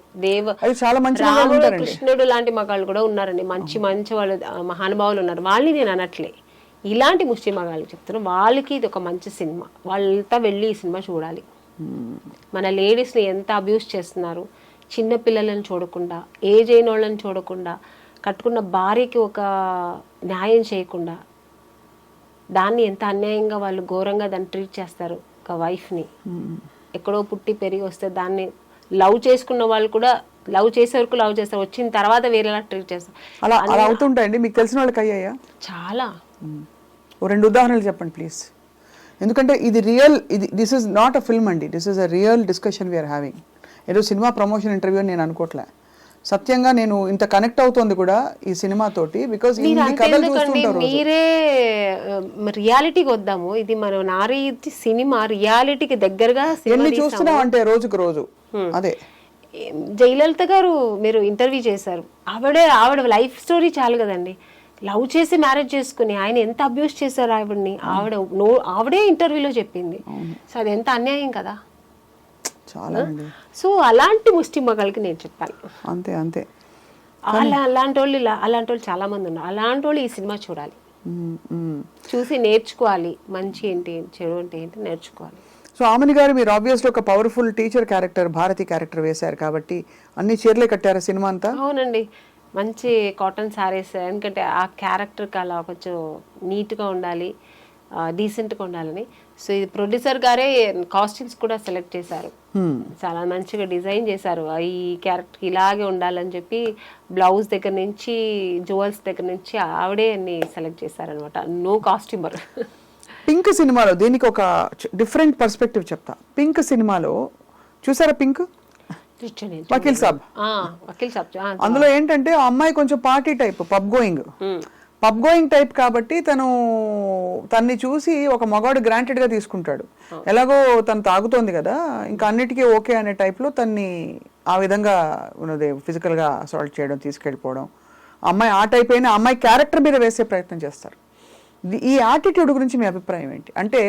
రాముడు కృష్ణుడు లాంటి మగాళ్ళు కూడా ఉన్నారండి, మంచి వాళ్ళు మహానుభావులు ఉన్నారు, వాళ్ళని నేను అనట్లే, ఇలాంటి ముష్టి మగాళ్ళు చెప్తున్నారు. వాళ్ళకి ఇది ఒక మంచి సినిమా, వాళ్ళంతా వెళ్ళి ఈ సినిమా చూడాలి. మన లేడీస్ని ఎంత అబ్యూస్ చేస్తున్నారు, చిన్న పిల్లలను చూడకుండా, ఏజ్ అయిన వాళ్ళని చూడకుండా, కట్టుకున్న భార్యకి ఒక న్యాయం చేయకుండా, దాన్ని ఎంత అన్యాయంగా వాళ్ళు ఘోరంగా దాన్ని ట్రీట్ చేస్తారు. ఒక వైఫ్ని ఎక్కడో పుట్టి పెరిగి వస్తే దాన్ని లవ్ చేసుకున్న వాళ్ళు కూడా లవ్ చేసే వరకు లవ్ చేస్తారు, వచ్చిన తర్వాత వేరేలా ట్రీట్ చేస్తారు. అలా అవుతుంటాయండి. మీకు తెలిసిన వాళ్ళకి అయ్యాయా? చాలా. ఓ 2 ఉదాహరణలు చెప్పండి ప్లీజ్. ఎందుకంటే ఇది this is not a film అండి, this is a real discussion we are having. ఏదో సినిమా ప్రమోషన్ ఇంటర్వ్యూ అని నేను అనుకోవట్లే, సత్యంగా నేను ఇంత కనెక్ట్ అవుతోంది కూడా ఈ సినిమా తోటి, బికాజ్ మీరే రియాలిటీకి వద్దాము, ఇది మనం నారీ సినిమా రియాలిటీకి దగ్గరగా ఎన్ని చూస్తున్నాం అంటే రోజుకు రోజు. అదే జయలలిత గారు మీరు ఇంటర్వ్యూ చేశారు, ఆవిడ లైఫ్ స్టోరీ చాలు కదండి. లవ్ చేసి మ్యారేజ్ చేసుకుని ఆయన ఎంత అబ్యూస్ చేశారు ఆవిడని, ఆవిడే ఇంటర్వ్యూలో చెప్పింది. సో అది ఎంత అన్యాయం కదా. సో అలాంటి ముష్టి మగాళ్ళకి నేను చెప్పాను. అంతే అంతే. అలాంటి వాళ్ళు చాలా మంది ఉన్నారు. అలాంటి వాళ్ళు ఈ సినిమా చూడాలి, చూసి నేర్చుకోవాలి, మంచి ఏంటి చెడు ఏంటి నేర్చుకోవాలి. సో ఆమెని గారు మీరు ఆబ్వియస్లీ ఒక powerful teacher character, Bharati character వేశారు కాబట్టి అన్ని చీరలే కట్టారా సినిమా అంతా? అవునండి, మంచి కాటన్ శారీస్, ఎందుకంటే ఆ క్యారెక్టర్కి అలా కొంచెం నీట్గా ఉండాలి, డీసెంట్గా ఉండాలని. సో ఇది ప్రొడ్యూసర్ గారే కాస్ట్యూమ్స్ కూడా సెలెక్ట్ చేశారు, చాలా మంచిగా డిజైన్ చేశారు. ఈ క్యారెక్టర్ ఇలాగే ఉండాలని చెప్పి బ్లౌజ్ దగ్గర నుంచి జ్యువెల్స్ దగ్గర నుంచి ఆవిడే అన్ని సెలెక్ట్ చేశారనమాట. No costumer. పింక్ సినిమాలో దీనికి ఒక డిఫరెంట్ పర్స్పెక్టివ్ చెప్తా. పింక్ సినిమాలో చూసారా, పింక్ వకీల్ సాబ్, అందులో ఏంటంటే ఆ అమ్మాయి కొంచెం party type, pub going type కాబట్టి తన్ని చూసి ఒక మగాడు గ్రాంటెడ్ గా తీసుకుంటాడు. ఎలాగో తను తాగుతోంది కదా, ఇంకా అన్నిటికీ ఓకే అనే టైప్ లో తన్ని ఆ విధంగా ఉన్నది ఫిజికల్ గా అసాల్ట్ చేయడం, తీసుకెళ్ళిపోవడం. అమ్మాయి ఆ టైప్ అయినా అమ్మాయి క్యారెక్టర్ మీద వేసే ప్రయత్నం చేస్తారు. ఈ యాటిట్యూడ్ గురించి మీ అభిప్రాయం ఏంటి? అంటే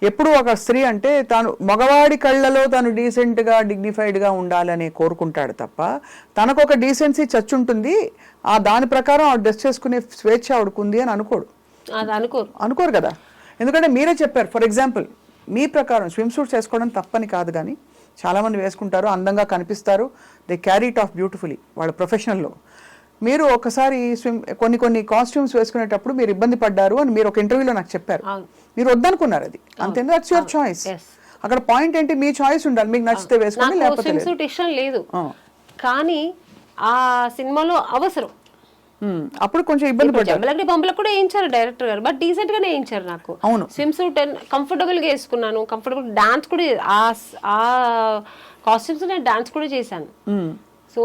ఎప్పుడు ఒక స్త్రీ అంటే తాను మగవాడి కళ్ళలో తను డీసెంట్గా డిగ్నిఫైడ్గా ఉండాలని కోరుకుంటాడు తప్ప, తనకు ఒక డీసెన్సీ చచ్చుంటుంది, ఆ దాని ప్రకారం ఆవిడ డ్రెస్ చేసుకునే స్వేచ్ఛ ఆవిడకుంది అని అనుకోరు కదా. ఎందుకంటే మీరే చెప్పారు, ఫర్ ఎగ్జాంపుల్ మీ ప్రకారం స్విమ్ సూట్స్ వేసుకోవడం తప్పని కాదు, కానీ చాలామంది వేసుకుంటారు, అందంగా కనిపిస్తారు, they carry it of beautifully వాళ్ళ ప్రొఫెషనల్లో. మీరు ఒకసారి కొన్ని కాస్ట్యూమ్స్ వేసుకునేటప్పుడు మీరు ఇబ్బంది పడ్డారు అని మీరు ఒక ఇంటర్వ్యూలో నాకు చెప్పారు. మీరు వద్దనుకున్నారు, అది అంతే, దట్స్ యువర్ చాయిస్. అక్కడ పాయింట్ ఏంటి, మీ చాయిస్ ఉండాలి, మీకు నచ్చితే వేసుకోండి లేకపోతే లేదు. స్విమ్ ఇష్టం లేదు, కానీ ఆ సినిమాలో అవసరం. అప్పుడు కొంచెం ఇబ్బంది పడ్డారు. పంపలకు కూడా వేయించారు డైరెక్టర్ గారు, బట్ డీసెంట్ గానే వేయించారు. నాకు స్విమ్ సూట్ కంఫర్టబుల్ గా వేసుకున్నాను, కంఫర్టబుల్ డాన్స్ కూడా, ఆ కాస్ట్యూమ్స్ నేను డాన్స్ కూడా చేశాను. సో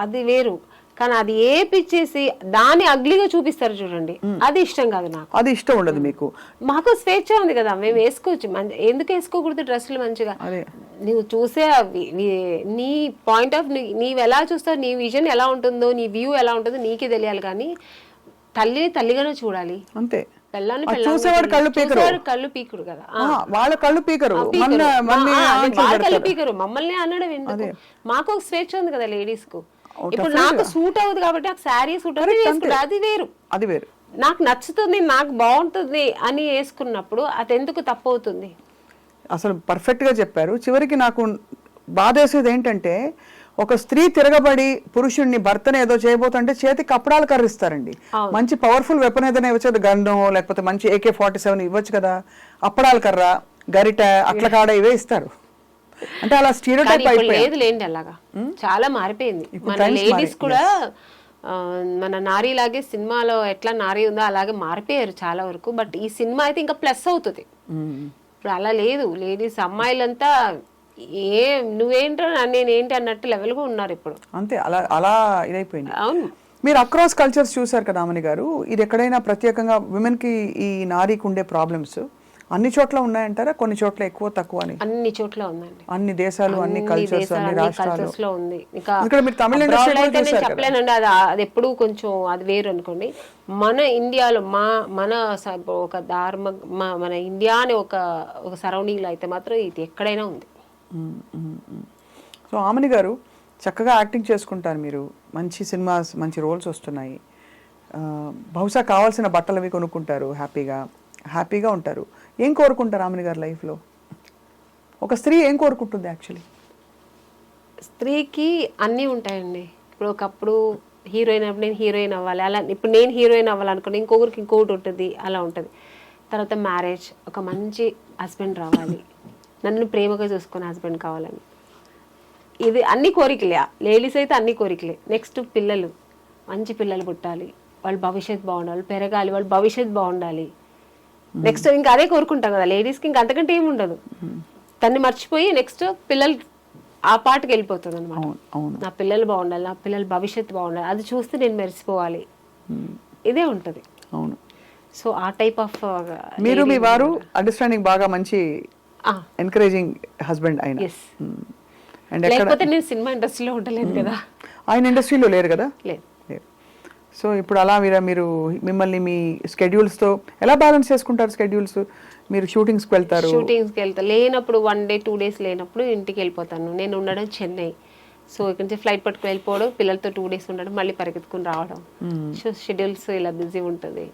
అది వేరు, కానీ అది ఏపిచ్చేసి దాన్ని అగ్లీగా చూపిస్తారు చూడండి, అది ఇష్టం కాదు నాకు. అది ఇష్టం ఉండదు మీకు. మాకు స్వేచ్ఛ ఉంది కదా, మేము వేసుకోవచ్చు, ఎందుకు వేసుకోకూడదు డ్రెస్సులు మంచిగా. నువ్వు చూసే నీ పాయింట్ ఆఫ్ నీవు ఎలా చూస్తావు, నీ విజన్ ఎలా ఉంటుందో, నీ వ్యూ ఎలా ఉంటుందో నీకే తెలియాలి, కానీ తల్లిని తల్లిగానే చూడాలి అంతే. చూసేవాడు కళ్ళు పీకుడు కదా, వాళ్ళ కళ్ళు పీకరు, కళ్ళు పీకరు, మమ్మల్ని అనడం ఎందుకు. మాకు ఒక స్వేచ్ఛ ఉంది కదా లేడీస్ కు. ఇప్పుడు నాకు సూట్ అవుతుంది కాబట్టి నాకు శారీ సూట్ అవుతుంది, అది వేరు. అది వేరు, నాకు నచ్చుతుంది, నాకు బాగుంటుంది అని వేసుకున్నప్పుడు అది ఎందుకు తప్పు అవుతుంది? అసలు పర్ఫెక్ట్ గా చెప్పారు. చివరికి నాకు బాధేసేది ఏంటంటే, ఒక స్త్రీ తిరగబడి పురుషుడిని, భర్తను ఏదో చేయబోతుంటే చేతికి కప్పడాలు కర్రిస్తారండి. మంచి పవర్ఫుల్ వెపన్ ఏదైనా ఇవ్వచ్చు, గన్ను లేకపోతే మంచి AK-47 ఇవ్వచ్చు కదా, అప్పడాల కర్ర, గరిట, అట్ల కాడ ఇవే ఇస్తారు. అంటే అలా స్టీరియోటైప్ లేదు లేండి, అలాగా చాలా మారిపోయింది. మన లేడీస్ కూడా మన నారీ లాగే సినిమాలో ఎట్లా నారీ ఉందో అలాగే మారిపోయారు చాలా వరకు. బట్ ఈ సినిమా అయితే ఇంకా ప్లస్ అవుతుంది. ఇప్పుడు అలా లేదు, లేడీస్ అమ్మాయిలంతా నువ్వేంటో నేనేంటి అన్నట్టు లెవెల్ గా ఉన్నారు ఇప్పుడు. అంతే, అలా అలా ఇదైపోయింది. అవును, మీరు అక్రాస్ కల్చర్స్ చూసారు కదా ఆమని గారు, ఇది ఎక్కడైనా ప్రత్యేకంగా విమెన్ కి ఈ నారీకి ఉండే ప్రాబ్లమ్స్ అన్ని చోట్ల ఉన్నాయంటారా, కొన్ని చోట్ల ఎక్కువ తక్కువ అని? అన్ని చోట్ల ఉందండి, అన్ని దేశాలు, అన్ని కల్చర్స్, అన్ని రాష్ట్రాల్లో ఉంది. ఇక్కడ మీరు తమిళ ఇండస్ట్రీ చెప్పలేనండి, అది ఎప్పుడు కొంచెం అది వేరు అనుకోండి. మన ఇండియాలో మన ఒక మన ఇండియా అనే ఒక సరౌండింగ్ లో అయితే మాత్రం ఇది ఎక్కడైనా ఉంది. సో ఆమని గారు చక్కగా యాక్టింగ్ చేసుకుంటారు, మీరు మంచి సినిమాస్, మంచి రోల్స్ వస్తున్నాయి, బహుశా కావాల్సిన బట్టలు అవి కొనుక్కుంటారు, హ్యాపీగా ఉంటారు. ఏం కోరుకుంటారు ఆమని గారు లైఫ్లో? ఒక స్త్రీ ఏం కోరుకుంటుంది యాక్చువల్లీ? స్త్రీకి అన్నీ ఉంటాయండి. ఇప్పుడు ఒకప్పుడు హీరోయిన్ అప్పుడు నేను హీరోయిన్ అవ్వాలి, అలా ఇప్పుడు నేను హీరోయిన్ అవ్వాలనుకుని ఇంకొకరికి ఇంకొకటి ఉంటుంది, అలా ఉంటుంది. తర్వాత మ్యారేజ్, ఒక మంచి హస్బెండ్ రావాలి, నన్ను ప్రేమగా చూసుకునే హస్బెండ్ కావాలని, ఇది అన్ని కోరికలే. లేడీస్ అయితే అన్ని కోరికలే. నెక్స్ట్ పిల్లలు, మంచి పిల్లలు పుట్టాలి, వాళ్ళ భవిష్యత్తు బాగుండాలి, పెరగాలి, వాళ్ళ భవిష్యత్తు బాగుండాలి. నెక్స్ట్ ఇంకా అదే కోరుకుంటాం కదా లేడీస్కి, ఇంకా అంతకంటే ఏమి ఉండదు. తన్ని మర్చిపోయి నెక్స్ట్ పిల్లలు ఆ పాటకి వెళ్ళిపోతుంది అనమాట. నా పిల్లలు బాగుండాలి, నా పిల్లల భవిష్యత్తు బాగుండాలి, అది చూస్తే నేను మెరిసిపోవాలి, ఇదే ఉంటుంది. అవును. సో ఆ టైప్ ఆఫ్ మీరు మీ వారు అండర్స్టాండింగ్ బాగా మంచి ఎంకరేజింగ్ హస్బెండ్ ఆయన. లేకపోతే నేను సినిమా ఇండస్ట్రీలో ఉండలేను కదా. ఆయన ఇండస్ట్రీలో లేరు కదా. లేదు. సో ఇప్పుడు అలా మీరు మిమ్మల్ని మీ స్కెడ్యూల్స్తో ఎలా బ్యాలెన్స్ చేసుకుంటారు? స్కెడ్యూల్స్, మీరు షూటింగ్స్కి వెళ్తారు? షూటింగ్స్కి వెళ్తాను, లేనప్పుడు 1 day 2 days లేనప్పుడు ఇంటికి వెళ్ళిపోతాను. నేను ఉండడం చెన్నై, సో ఇక్కడ నుంచి ఫ్లైట్ పట్టుకుని వెళ్ళిపోవడం, పిల్లలతో 2 days ఉండడం, మళ్ళీ పరిగెత్తుకుని రావడం. సో షెడ్యూల్స్ ఇలా బిజీ ఉంటుంది.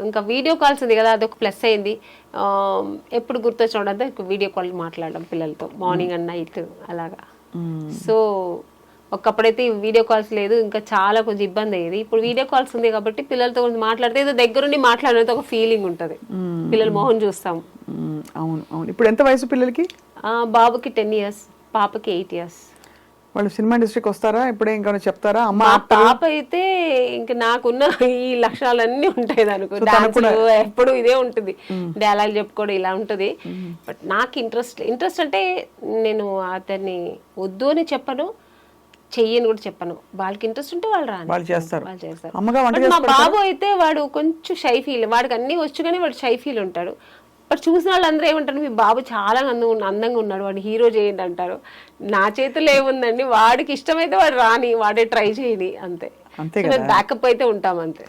ఇంకా వీడియో కాల్స్ ఉంది కదా, అదొక ప్లస్ అయింది. ఎప్పుడు గుర్తొచ్చినప్పుడంతా వీడియో కాల్ మాట్లాడడం పిల్లలతో, మార్నింగ్ అండ్ నైట్ అలాగా. సో ఒకప్పుడైతే వీడియో కాల్స్ లేదు, ఇంకా చాలా కొంచెం ఇబ్బంది అయ్యేది. ఇప్పుడు వీడియో కాల్స్ ఉంది కాబట్టి పిల్లలతో కొంచెం మాట్లాడితే ఏదో దగ్గరుండి మాట్లాడినంత ఒక ఫీలింగ్ ఉంటుంది, పిల్లల మొహం చూస్తాం. అవును అవును. ఇప్పుడు ఎంత వయసు పిల్లలకి? బాబుకి 10 years, పాపకి 8 years. వాళ్ళు సినిమా ఇండస్ట్రీకి వస్తారా? ఇప్పుడే ఇంకా చెప్తారా? మా పాప అయితే ఇంకా నాకున్న ఈ లక్షణాలన్నీ ఉంటాయి అనుకో, ఎప్పుడు ఇదే ఉంటుంది, డైలాగ్ చెప్పుకోవడం ఇలా ఉంటుంది. బట్ నాకు ఇంట్రెస్ట్ అంటే నేను అతన్ని వద్దు అని చెప్పను, చెయ్యని కూడా చెప్పను. వాళ్ళకి ఇంట్రెస్ట్ ఉంటే వాళ్ళు రాని వాళ్ళు చేస్తారు. మా బాబు అయితే వాడు కొంచెం షై ఫీల్, వాడికి అన్ని వచ్చు కానీ వాడు షై ఫీల్ ఉంటాడు. బట్ చూసిన వాళ్ళందరూ ఏమంటారు, మీ బాబు చాలా అందంగా ఉన్నాడు, వాడు హీరో చేయండి అంటారు. నా చేతుల్లో ఏముందండి, వాడికి ఇష్టమైతే వాడు రాని, వాడే ట్రై చేయని, అంతే. బ్యాకప్ అయితే ఉంటాం అంతే.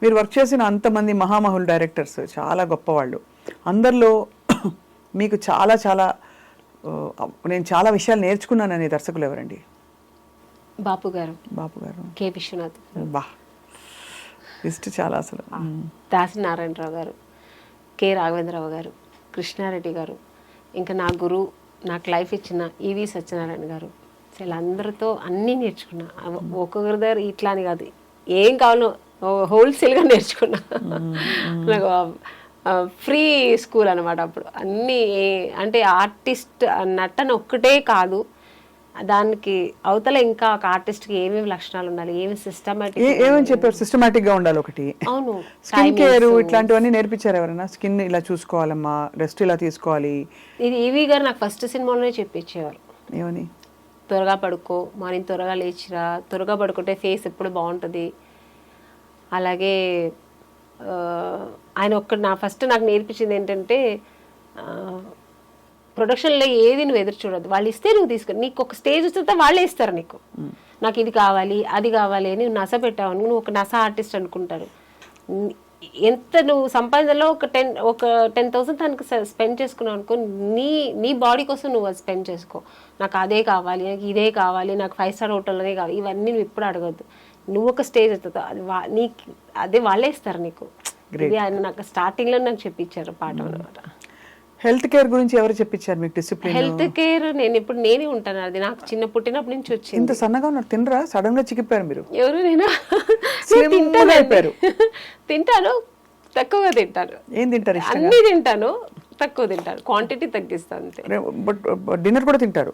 మీరు వర్క్ చేసిన అంతమంది మహామహుల్ డైరెక్టర్స్ చాలా గొప్పవాళ్ళు, అందరిలో మీకు చాలా చాలా నేను చాలా విషయాలు నేర్చుకున్నాననే దర్శకులు ఎవరండి? బాపు గారు, కె. విశ్వనాథ్, లిస్ట్ చాలా అసలు. దాసి నారాయణరావు గారు, కె. రాఘవేంద్రరావు గారు, కృష్ణారెడ్డి గారు, ఇంకా నా గురువు, నాకు లైఫ్ ఇచ్చిన ఈవి సత్యనారాయణ గారు, అసలు అందరితో అన్నీ నేర్చుకున్నా. ఒక్కొక్కరి దగ్గర ఇట్లా అని కాదు, ఏం కావాలో హోల్సేల్గా నేర్చుకున్నా. నాకు ఫ్రీ స్కూల్ అనమాట అప్పుడు. అన్నీ అంటే ఆర్టిస్ట్ నటన ఒక్కటే కాదు, దానికి అవతల ఇంకా ఒక ఆర్టిస్ట్కి ఏమేమి లక్షణాలు ఉండాలి, ఏమి సిస్టమేటిక్, ఏమని చెప్పారు? సిస్టమేటిక్ గా ఉండాలి ఒకటి. అవును, స్కిన్ కేర్ ఇట్లాంటివన్నీ నేర్పించారు ఎవరైనా? స్కిన్ ఇలా చూసుకోవాలమ్మా, రెస్ట్ ఇలా తీసుకోవాలి. ఇది ఈవీ గారు నాకు ఫస్ట్ సినిమాలోనే చెప్పించేవారు. ఏమని? త్వరగా పడుకో, మార్నింగ్ త్వరగా లేచిరా, త్వరగా పడుకుంటే ఫేస్ ఎప్పుడు బాగుంటుంది. అలాగే ఆయన ఫస్ట్ నాకు నేర్పించింది ఏంటంటే, ప్రొడక్షన్లో ఏది నువ్వు ఎదురు చూడద్దు, వాళ్ళు ఇస్తే నువ్వు తీసుకో. నీకు ఒక స్టేజ్ వస్తే వాళ్ళే ఇస్తారు నీకు. నాకు ఇది కావాలి అది కావాలి అని నస పెట్టావు, నువ్వు ఒక నస ఆర్టిస్ట్ అనుకుంటారు. ఎంత నువ్వు సంపాదనలో ఒక 10,000 దానికి స్పెండ్ చేసుకున్నావు అనుకో, నీ బాడీ కోసం నువ్వు అది స్పెండ్ చేసుకో. నాకు అదే కావాలి, నాకు ఇదే కావాలి, నాకు 5 స్టార్ హోటల్లోనే కావాలి, ఇవన్నీ నువ్వు ఎప్పుడు అడగద్దు. నువ్వు ఒక స్టేజ్ అవుతుంది, అదే వాళ్ళే ఇస్తారు నీకు. ఇది ఆయన నాకు స్టార్టింగ్లో నాకు చెప్పించారు పాఠం అనమాట. హెల్త్ కేర్ గురించి ఎవరు చెప్పించారు మీకు? డిసిప్లిన్ హెల్త్ కేర్ నేనే ఉంటాను, అది నాకు చిన్న పుట్టినప్పటి నుంచి వచ్చింది. ఇంత సన్నగా ఉన్నారు, తినరా? సడన్ గా చిక్కిపోయారు మీరు. ఎవరు? నేను తింటాను, తక్కువగా తింటాను. ఏం తింటారు? అన్ని తింటాను, తక్కువ తింటాను, క్వాంటిటీ తగ్గిస్తాను అంతే. బట్ డిన్నర్ కూడా తింటారు?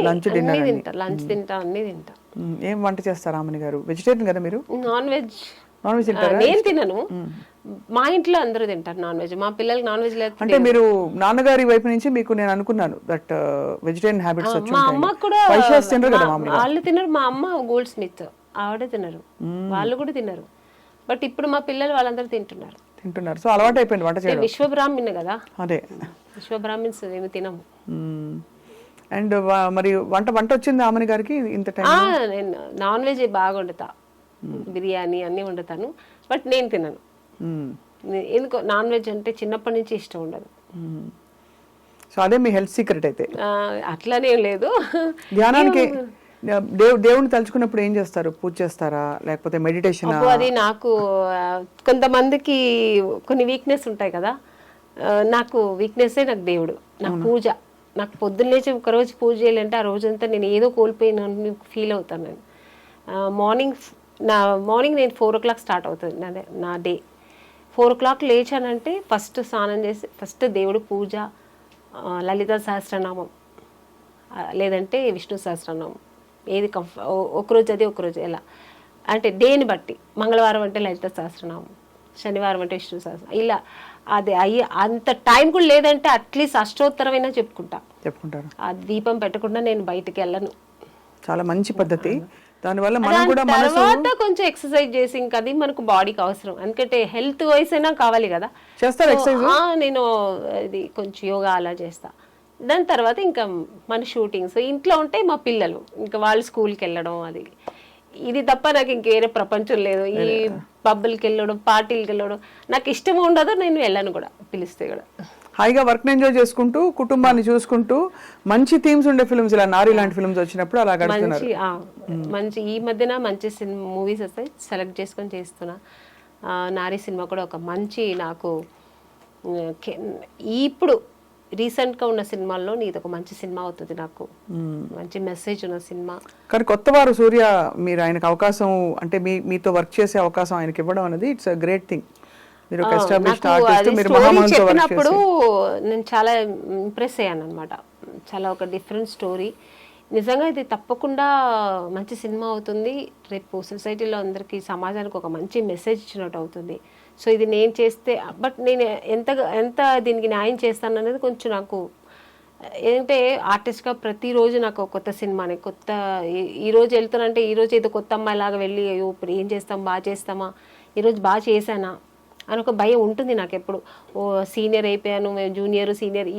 లంచ్ తింటా, అన్ని తింటా. ఏం వంట చేస్తారు ఆమెని గారు? వెజిటేరియన్ కదా మీరు? నాన్ వెజ్ తింటారా? నేను తినను, మా ఇంట్లో అందరూ తింటారు నాన్ వెజ్. మా పిల్లలకి నాన్ వెజ్ లేదు. అంటే మీరు నాన్నగారి వైపు నుంచి మీకు నేను అనుకున్నాను దట్ వెజిటేరియన్ హ్యాబిట్స్ వచ్చి మా అమ్మ కూడా వాళ్ళు తినరు. మా అమ్మ గోల్డ్ స్మిత్, ఆవిడ తినరు, వాళ్ళు కూడా తినరు. బట్ ఇప్పుడు మా పిల్లలు వాళ్ళందరూ తింటున్నారు. సో అలవాటు అయిపోయింది వంట చేయడం. విశ్వబ్రాహ్మణ్ కదా, అదే విశ్వబ్రాహ్మణ్స్ ఏమి తినము. అండ్ మరి వంట వచ్చింది ఆమెని గారికి ఇంత టైం? నేను నాన్ వెజ్ బాగా వండుతా, బిర్యానీ అన్ని వండుతాను, బట్ నేను తినను. ఎందుకో నాన్ వెజ్ అంటే చిన్నప్పటి నుంచి ఇష్టం ఉండదు. సో అదే మీ హెల్త్ సీక్రెట్ అయితే? అట్లానేం లేదు. ధ్యానానికి దేవుని తలుచుకున్నప్పుడు ఏం చేస్తారు? పూజ చేస్తారా లేకపోతే మెడిటేషన్? అది నాకు కొంతమందికి కొన్ని వీక్నెస్ ఉంటాయి కదా, నాకు వీక్నెస్సే నాకు దేవుడు. నాకు పూజ, నాకు పొద్దున్న లేచి ఒకరోజు పూజ చేయాలంటే ఆ రోజంతా నేను ఏదో కోల్పోయిన ఫీల్ అవుతాను. నేను మార్నింగ్ నేను 4 o'clock స్టార్ట్ అవుతుంది నా డే. 4 o'clock లేచానంటే ఫస్ట్ స్నానం చేసి ఫస్ట్ దేవుడు పూజ, లలిత సహస్రనామం లేదంటే విష్ణు సహస్రనామం, ఏది ఒకరోజు అది ఒకరోజు ఎలా అంటే డేని బట్టి. మంగళవారం అంటే లలిత సహస్రనామం, శనివారం అంటే విష్ణు సహస్రనామం, ఇలా అది అంత టైం కూడా లేదంటే అట్లీస్ట్ అష్టోత్తరమైనా చెప్పుకుంటారు. ఆ దీపం పెట్టకుండా నేను బయటికి వెళ్ళను. చాలా మంచి పద్ధతి. దానివల్ల మనం కూడా తర్వాత కొంచెం ఎక్సర్సైజ్ చేసి, ఇంకా అది మనకు బాడీకి అవసరం, ఎందుకంటే హెల్త్ వైస్ అయినా కావాలి కదా. నేను ఇది కొంచెం యోగా అలా చేస్తా. దాని తర్వాత ఇంకా మన షూటింగ్స్ ఇంట్లో ఉంటే మా పిల్లలు ఇంకా వాళ్ళు స్కూల్కి వెళ్ళడం, అది ఇది తప్ప నాకు ఇంకేరే ప్రపంచం లేదు. ఈ పబ్బులకి వెళ్ళడం, పార్టీలకి వెళ్ళడం నాకు ఇష్టం ఉండదు, నేను వెళ్ళను కూడా, పిలిస్తే కూడా. హాయిగా వర్క్ ఎంజాయ్ చేసుకుంటూ కుటుంబాన్ని చూసుకుంటూ మంచి థీమ్స్ ఉండే ఫిల్మ్స్, ఇలా నారి లాంటి ఫిల్మ్స్ వచ్చినప్పుడు అలా గడుపుతున్నారు. మంచి ఈ మధ్యన మంచి మూవీస్ వస్తాయి, సెలెక్ట్ చేసుకొని చేస్తున్నా. నారి సినిమా కూడా ఒక మంచి నాకు ఇప్పుడు రీసెంట్గా ఉన్న సినిమాల్లో ఇది ఒక మంచి సినిమా అవుతుంది, నాకు మంచి మెసేజ్ ఉన్న సినిమా. కానీ కొత్తవారు సూర్య, మీరు ఆయనకు అవకాశం అంటే మీతో వర్క్ చేసే అవకాశం ఆయనకి ఇవ్వడం అనేది ఇట్స్ అ గ్రేట్ థింగ్. చెప్పినప్పుడు నేను చాలా ఇంప్రెస్ అయ్యాను అనమాట. చాలా ఒక డిఫరెంట్ స్టోరీ. నిజంగా ఇది తప్పకుండా మంచి సినిమా అవుతుంది. రేపు సొసైటీలో అందరికీ, సమాజానికి ఒక మంచి మెసేజ్ ఇచ్చినట్టు అవుతుంది. సో ఇది నేను చేస్తే, బట్ నేను ఎంత దీనికి న్యాయం చేస్తాను అనేది కొంచెం నాకు ఏంటంటే, ఆర్టిస్ట్గా ప్రతిరోజు నాకు కొత్త సినిమాని, కొత్త ఈరోజు వెళ్తానంటే ఈరోజు ఏదో కొత్త అమ్మాయిలాగా వెళ్ళి అయ్యో ఇప్పుడు ఏం చేస్తాం, బాగా చేస్తామా, ఈరోజు బాగా చేశానా అని ఒక భయం ఉంటుంది నాకు ఎప్పుడు. సీనియర్ అయిపోయాను, జూనియర్ సీనియర్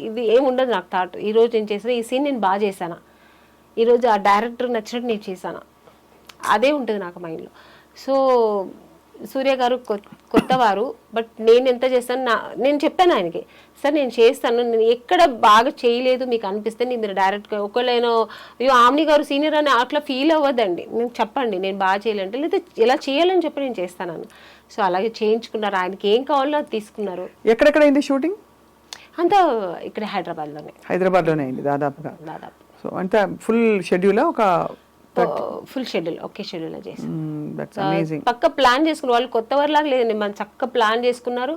ఇది ఏమి ఉండదు నాకు థాట్. ఈరోజు నేను చేసిన ఈ సీన్ నేను బాగా చేశానా, ఈరోజు ఆ డైరెక్టర్ నచ్చినట్టు నేను చేశానా, అదే ఉంటుంది నాకు మైండ్లో. సో సూర్య గారు కొత్తవారు, బట్ నేను ఎంత చేస్తాను, నేను చెప్పాను ఆయనకి, సార్ నేను చేస్తాను, నేను ఎక్కడ బాగా చేయలేదు మీకు అనిపిస్తే మీరు డైరెక్ట్గా ఒకళ్ళేనో అయ్యో ఆమ్ని గారు సీనియర్ అని అట్లా ఫీల్ అవ్వద్దండి, నేను చెప్పండి నేను బాగా చేయాలంటే, లేదా ఎలా చేయాలని చెప్పి నేను చేస్తాను. సో అలాగే చేయించుకున్నారు, ఆయనకి ఏం కావాలో అది తీసుకున్నారు. ఎక్కడెక్కడ అయింది షూటింగ్? అంతా ఇక్కడ హైదరాబాద్లోనే అయింది దాదాపుగా. సో అంటే ఫుల్ షెడ్యూల్ ఒక ఫుల్ షెడ్యూల్ ఒకే షెడ్యూల్ చేసాం. That's amazing. పక్క ప్లాన్ చేసుకున్నారు వాళ్ళు, కొత్త వారిలాగా లేదండి, మనం చక్కగా ప్లాన్ చేసుకున్నారు.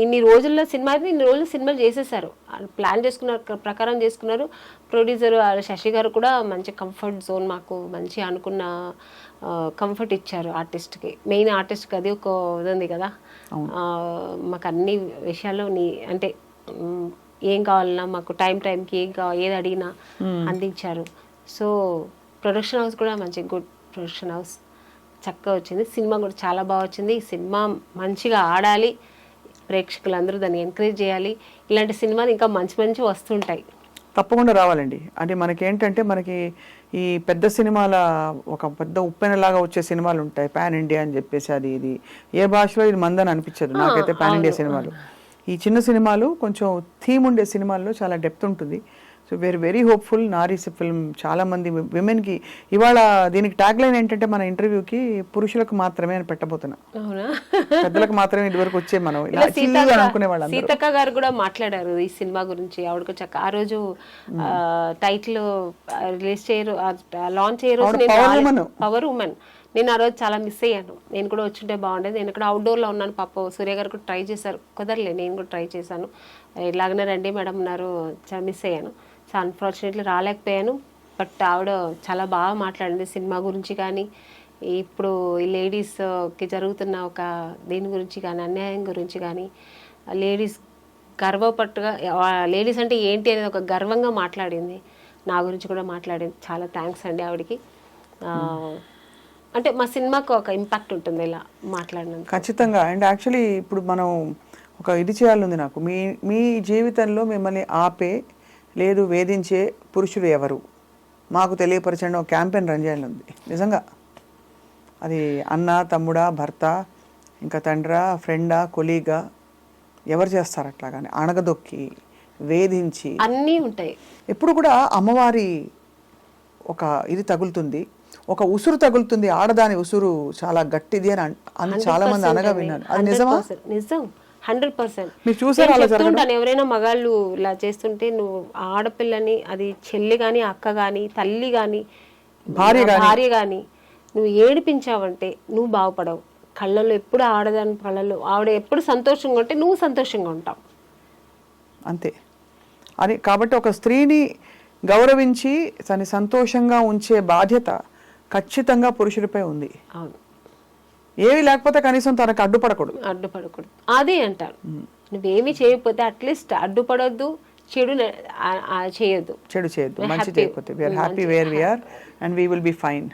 ఇన్ని రోజుల్లో సినిమా అయితే ఇన్ని రోజులు సినిమాలు చేసేసారు, ప్లాన్ చేసుకున్నారు, ప్రకారం చేసుకున్నారు. ప్రొడ్యూసర్ శశి గారు కూడా మంచి కంఫర్ట్ జోన్, మాకు మంచి అనుకున్న కంఫర్ట్ ఇచ్చారు ఆర్టిస్ట్కి. మెయిన్ ఆర్టిస్ట్కి అది ఒక ఇది ఉంది కదా, మాకు అన్ని విషయాల్లో అంటే ఏం కావాలన్నా మాకు టైంకి ఏది అడిగినా అందించారు. సో ప్రొడక్షన్ హౌస్ కూడా మంచి గుడ్ ప్రొడక్షన్ హౌస్, చక్కగా వచ్చింది. సినిమా కూడా చాలా బాగా వచ్చింది. ఈ సినిమా మంచిగా ఆడాలి, ప్రేక్షకులందరూ దాన్ని ఎంకరేజ్ చేయాలి. ఇలాంటి సినిమాలు ఇంకా మంచి మంచి వస్తుంటాయి, తప్పకుండా రావాలండి. అంటే మనకేంటంటే మనకి ఈ పెద్ద సినిమాల ఒక పెద్ద ఉప్పెనలాగా వచ్చే సినిమాలు ఉంటాయి, పాన్ ఇండియా అని చెప్పేసి అది ఇది ఏ భాషలో ఇది మందని అనిపించదు నాకైతే పాన్ ఇండియా సినిమాలు. ఈ చిన్న సినిమాలు కొంచెం థీమ్ ఉండే సినిమాల్లో చాలా డెప్త్ ఉంటుంది. So we are very hopeful. నారీస్ ఫిల్మ్ చాలా మంది విమెన్కి ఇవాళ దీనికి ట్యాగ్ లైన్ ఏంటంటే మన ఇంటర్వ్యూకి పురుషులకు మాత్రమే అని పెట్టబోతున్నా, పెద్దలకు మాత్రమే ఇదివరకు వచ్చే మనం అనుకునే వాళ్ళు. సీతక్క గారు కూడా మాట్లాడారు ఈ సినిమా గురించి. ఆవిడకు చక్క ఆ రోజు టైటిల్ రిలీజ్ చేయరు, లాంచ్ చేయరు, పవర్ ఉమెన్. నేను ఆ రోజు చాలా మిస్ అయ్యాను, నేను కూడా వచ్చుంటే బాగుండేది. నేను ఇక్కడ అవుట్డోర్లో ఉన్నాను, పాప సూర్య గారు కూడా ట్రై చేశారు, కుదరలే, నేను కూడా ట్రై చేశాను. ఇలాగనే రండి మేడం అన్నారు, చాలా మిస్ అయ్యాను. So unfortunately రాలేకపోయాను. బట్ ఆవిడ చాలా బాగా మాట్లాడింది సినిమా గురించి కానీ, ఇప్పుడు ఈ లేడీస్కి జరుగుతున్న ఒక దీని గురించి కానీ, అన్యాయం గురించి కానీ, లేడీస్ గర్వపట్టుగా లేడీస్ అంటే ఏంటి అనేది ఒక గర్వంగా మాట్లాడింది. నా గురించి కూడా మాట్లాడింది. చాలా థ్యాంక్స్ అండి ఆవిడకి. అంటే మా సినిమాకు ఒక ఇంపాక్ట్ ఉంటుంది ఇలా మాట్లాడినందుకు. ఖచ్చితంగా. అండ్ యాక్చువల్లీ ఇప్పుడు మనం ఒక ఇది చేయాలని నాకు, మీ జీవితంలో మిమ్మల్ని ఆపే లేదు వేధించే పురుషుడు ఎవరు మాకు తెలియపరచండి ఒక క్యాంపెయిన్ రన్ చేయాలని ఉంది నిజంగా. అది అన్న, తమ్ముడా, భర్త, ఇంకా తండ్రా, ఫ్రెండా, కొలీగా, ఎవరు చేస్తారు అట్లాగానే అణగదొక్కి వేధించి అన్నీ ఉంటాయి. ఎప్పుడు కూడా అమ్మవారి ఒక ఇది తగులుతుంది, ఒక ఉసురు తగులుతుంది, ఆడదాని ఉసురు చాలా గట్టిది అని చాలా మంది అనగా విన్నాను. అది నిజమా? నిజం, 100%. మీరు చూసారా? చెప్తుంటాను ఎవరైనా మగాళ్ళు ఇలా చేస్తుంటే, నువ్వు ఆడపిల్లని, అది చెల్లి కానీ, అక్క కానీ, తల్లి కానీ, భార్య కానీ నువ్వు ఏడిపించావంటే నువ్వు బాగుపడవు. కళ్ళల్లో ఎప్పుడు ఆడదాని కళ్ళల్లో ఆవిడ ఎప్పుడు సంతోషంగా ఉంటే నువ్వు సంతోషంగా ఉంటావు, అంతే. అది కాబట్టి ఒక స్త్రీని గౌరవించి తను సంతోషంగా ఉంచే బాధ్యత ఖచ్చితంగా పురుషుడిపై ఉంది. అవును, ఏవి లేకపోతే కనీసం తనకు అడ్డుపడకూడదు. అదే అంటారు. నువ్వేమి చేయకపోతే అట్లీస్ట్ అడ్డుపడొద్దు, చెడు చేయొద్దు, మంచి చేయకపోతే. We are happy where we are and we will be fine.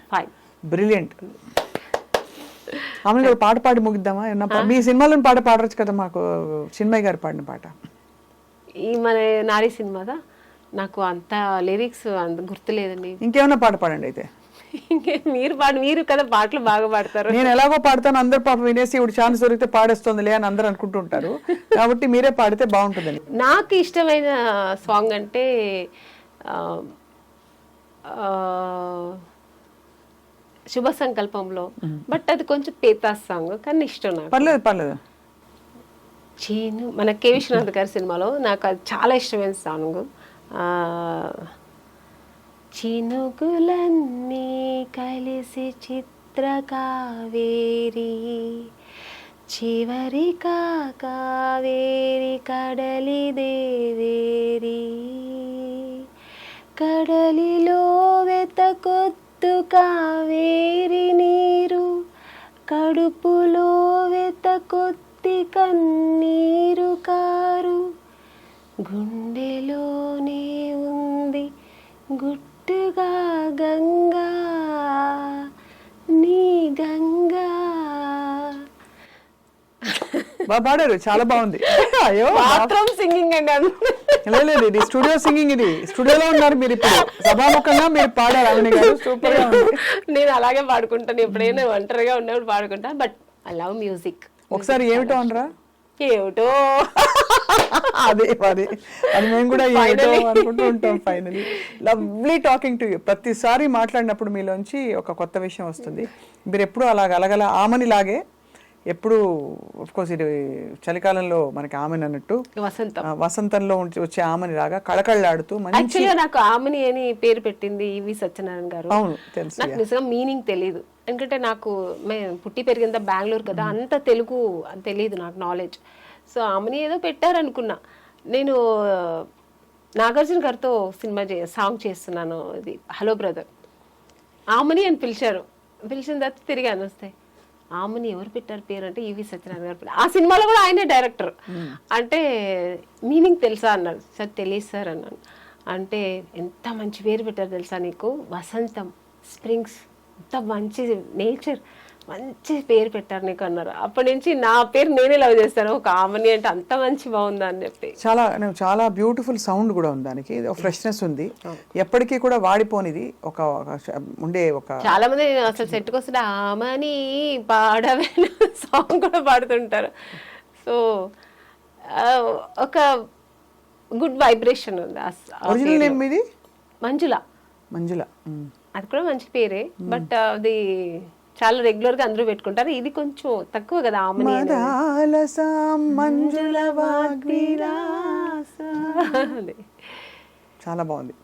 Brilliant. ఆమె పాట పాడి ముగిద్దామా? మీ సినిమాలో పాట పాడవచ్చు కదా మాకు, చిన్మయ్య గారు పాడిన పాట. ఈ మన నారీ సినిమాదా నాకు అంత లిరిక్స్ అంత గుర్తులేదండి. ఇంకేమన్నా పాట పాడండి అయితే. మీరు కదా పాటలు బాగా పాడతారు. నేను ఎలాగో పాడతాను, అందరు పాప వినేసి ఇప్పుడు ఛాన్స్ దొరికితే పాడేస్తుందిలే అని అందరు అనుకుంటుంటారు, కాబట్టి మీరే పాడితే బాగుంటుందని. నాకు ఇష్టమైన సాంగ్ అంటే శుభ సంకల్పంలో, బట్ అది కొంచెం పేతాస్ సాంగ్ కానీ ఇష్టం నాకు. పర్లేదు. చీను మన కె విశ్వనాథ్ గారి సినిమాలో నాకు అది చాలా ఇష్టమైన సాంగ్. చినుకులన్నీ కలిసి చిత్రకావేరి, చివరి కావేరి కడలి దేవేరి, కడలిలో వెతకొత్తు కావేరి నీరు, కడుపులో వెతకొత్తి కన్నీరు కారు, గుండెలోనే ఉంది గుట్టుగా గంగా నీ గంగా. బాగా పాడారు, చాలా బాగుంది. అయ్యో బాత్రూమ్ సింగింగ్ అండి. లేదు, ఇది స్టూడియో సింగింగ్. ఇది స్టూడియోలో ఉన్నారు మీరు, ఇప్పుడు సభాముఖంగా మీరు పాడారు. అవన్నీ గారు సూపర్ గా ఉంది. నేను అలాగే పాడుకుంటాను, ఎప్పుడైనా ఒంటరిగా ఉన్నప్పుడు పాడుకుంటాను. But I love music. ఒకసారి ఏమిటో అనరా? ఏమిటో అదే అది మేము కూడా ఏమిటో అనుకుంటూ ఉంటాం. Finally lovely talking to you. ప్రతిసారి మాట్లాడినప్పుడు మీలోంచి ఒక కొత్త విషయం వస్తుంది. మీరు ఎప్పుడు అలాగ అలగల ఆమని లాగే ఎప్పుడు కోర్స్ ఇది చలికాలంలో మనకి ఆమెని అన్నట్టు వసంతం. వసంతంలో వచ్చే ఆమెని లాగా కళకళలాడుతూ మంచి. యాక్చువల్గా నాకు ఆమెని అని పేరు పెట్టింది ఈవి సత్యనారాయణ గారు. అవును తెలుసు. నాకు నిజంగా మీనింగ్ తెలియదు, ఎందుకంటే నాకు మేము పుట్టి పెరిగిందా బెంగళూరు కదా, అంత తెలుగు తెలియదు నాకు నాలెడ్జ్. సో ఆమెని ఏదో పెట్టారనుకున్నా. నేను నాగార్జున గారితో సినిమా సాంగ్ చేస్తున్నాను, ఇది హలో బ్రదర్. ఆమెని అని పిలిచారు, పిలిచిన తర్వాత తిరిగాను వస్తే ఆమెని ఎవరు పెట్టారు పేరు అంటే ఈవి సత్యనారాయణ గారు పెట్టారు. ఆ సినిమాలో కూడా ఆయనే డైరెక్టర్. అంటే మీనింగ్ తెలుసా అన్నాడు. సార్ తెలియదు సార్ అన్నాను. అంటే ఎంత మంచి పేరు పెట్టారు తెలుసా నీకు, వసంతం, స్ప్రింగ్స్, ఎంత మంచి నేచర్, మంచి పేరు పెట్టారు నీకు అన్నారు. అప్పటి నుంచి నా పేరు నేనే లవ్ చేస్తాను, ఒక ఆమెని అంటే అంత మంచి బాగుందా అని చెప్పి. చాలా బ్యూటిఫుల్ సౌండ్ కూడా ఉంది దానికి, ఫ్రెష్నెస్ ఉంది, ఎప్పటికీ కూడా వాడిపోనిది. ఒక ఉండే ఒక చాలా మంది అసలు సెట్కి వస్తే ఆమెని పాడవే సాంగ్ కూడా పాడుతుంటారు. సో ఒక గుడ్ వైబ్రేషన్ ఉంది. ఒరిజినల్ నేమ్ మీది? మంజుల. మంజుల, అది కూడా మంచి పేరే, బట్ అది చాలా రెగ్యులర్ గా అందరూ పెట్టుకుంటారు. ఇది కొంచెం తక్కువ కదా ఆమెని. చాలా బాగుంది.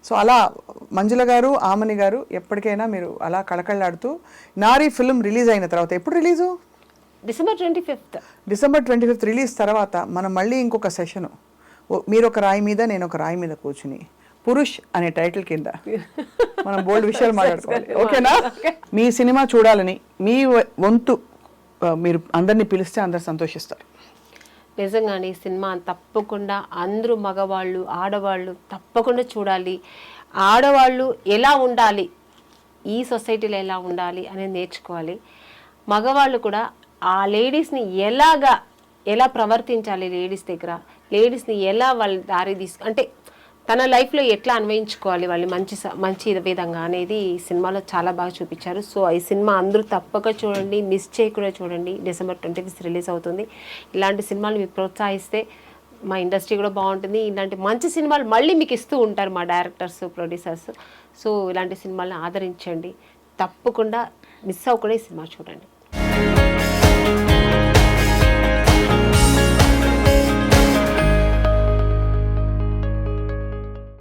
సో అలా మంజుల గారు, ఆమని గారు ఎప్పటికైనా మీరు అలా కళకళలాడుతూ. నారీ ఫిల్మ్ రిలీజ్ అయిన తర్వాత, ఎప్పుడు release? December 25th. December 25th release తర్వాత మనం మళ్ళీ ఇంకొక సెషను, మీరు ఒక రాయి మీద నేను ఒక రాయి మీద కూర్చుని పురుష్ అనే టైటిల్ కింద మనం బోల్డ్ విషయాలు మాట్లాడుకోవాలి. ఓకేనా? మీ సినిమా చూడాలని మీ వంతు మీరు అందరినీ పిలిస్తే అందరు సంతోషిస్తారు. నిజంగానే ఈ సినిమా తప్పకుండా అందరూ మగవాళ్ళు ఆడవాళ్ళు తప్పకుండా చూడాలి. ఆడవాళ్ళు ఎలా ఉండాలి, ఈ సొసైటీలో ఎలా ఉండాలి అనేది నేర్చుకోవాలి. మగవాళ్ళు కూడా ఆ లేడీస్ని ఎలా ప్రవర్తించాలి, లేడీస్ దగ్గర లేడీస్ని ఎలా వాళ్ళ దారి అంటే తన లైఫ్లో ఎట్లా అన్వయించుకోవాలి వాళ్ళు మంచి విధంగా అనేది ఈ సినిమాలో చాలా బాగా చూపించారు. సో ఈ సినిమా అందరూ తప్పక చూడండి, మిస్ చేయకుండా చూడండి. డిసెంబర్ 25th రిలీజ్ అవుతుంది. ఇలాంటి సినిమాలు మీరు ప్రోత్సహిస్తే మా ఇండస్ట్రీ కూడా బాగుంటుంది. ఇలాంటి మంచి సినిమాలు మళ్ళీ మీకు ఇస్తూ ఉంటారు మా డైరెక్టర్స్, ప్రొడ్యూసర్స్. సో ఇలాంటి సినిమాలను ఆదరించండి, తప్పకుండా మిస్ అవ్వకుండా ఈ సినిమా చూడండి.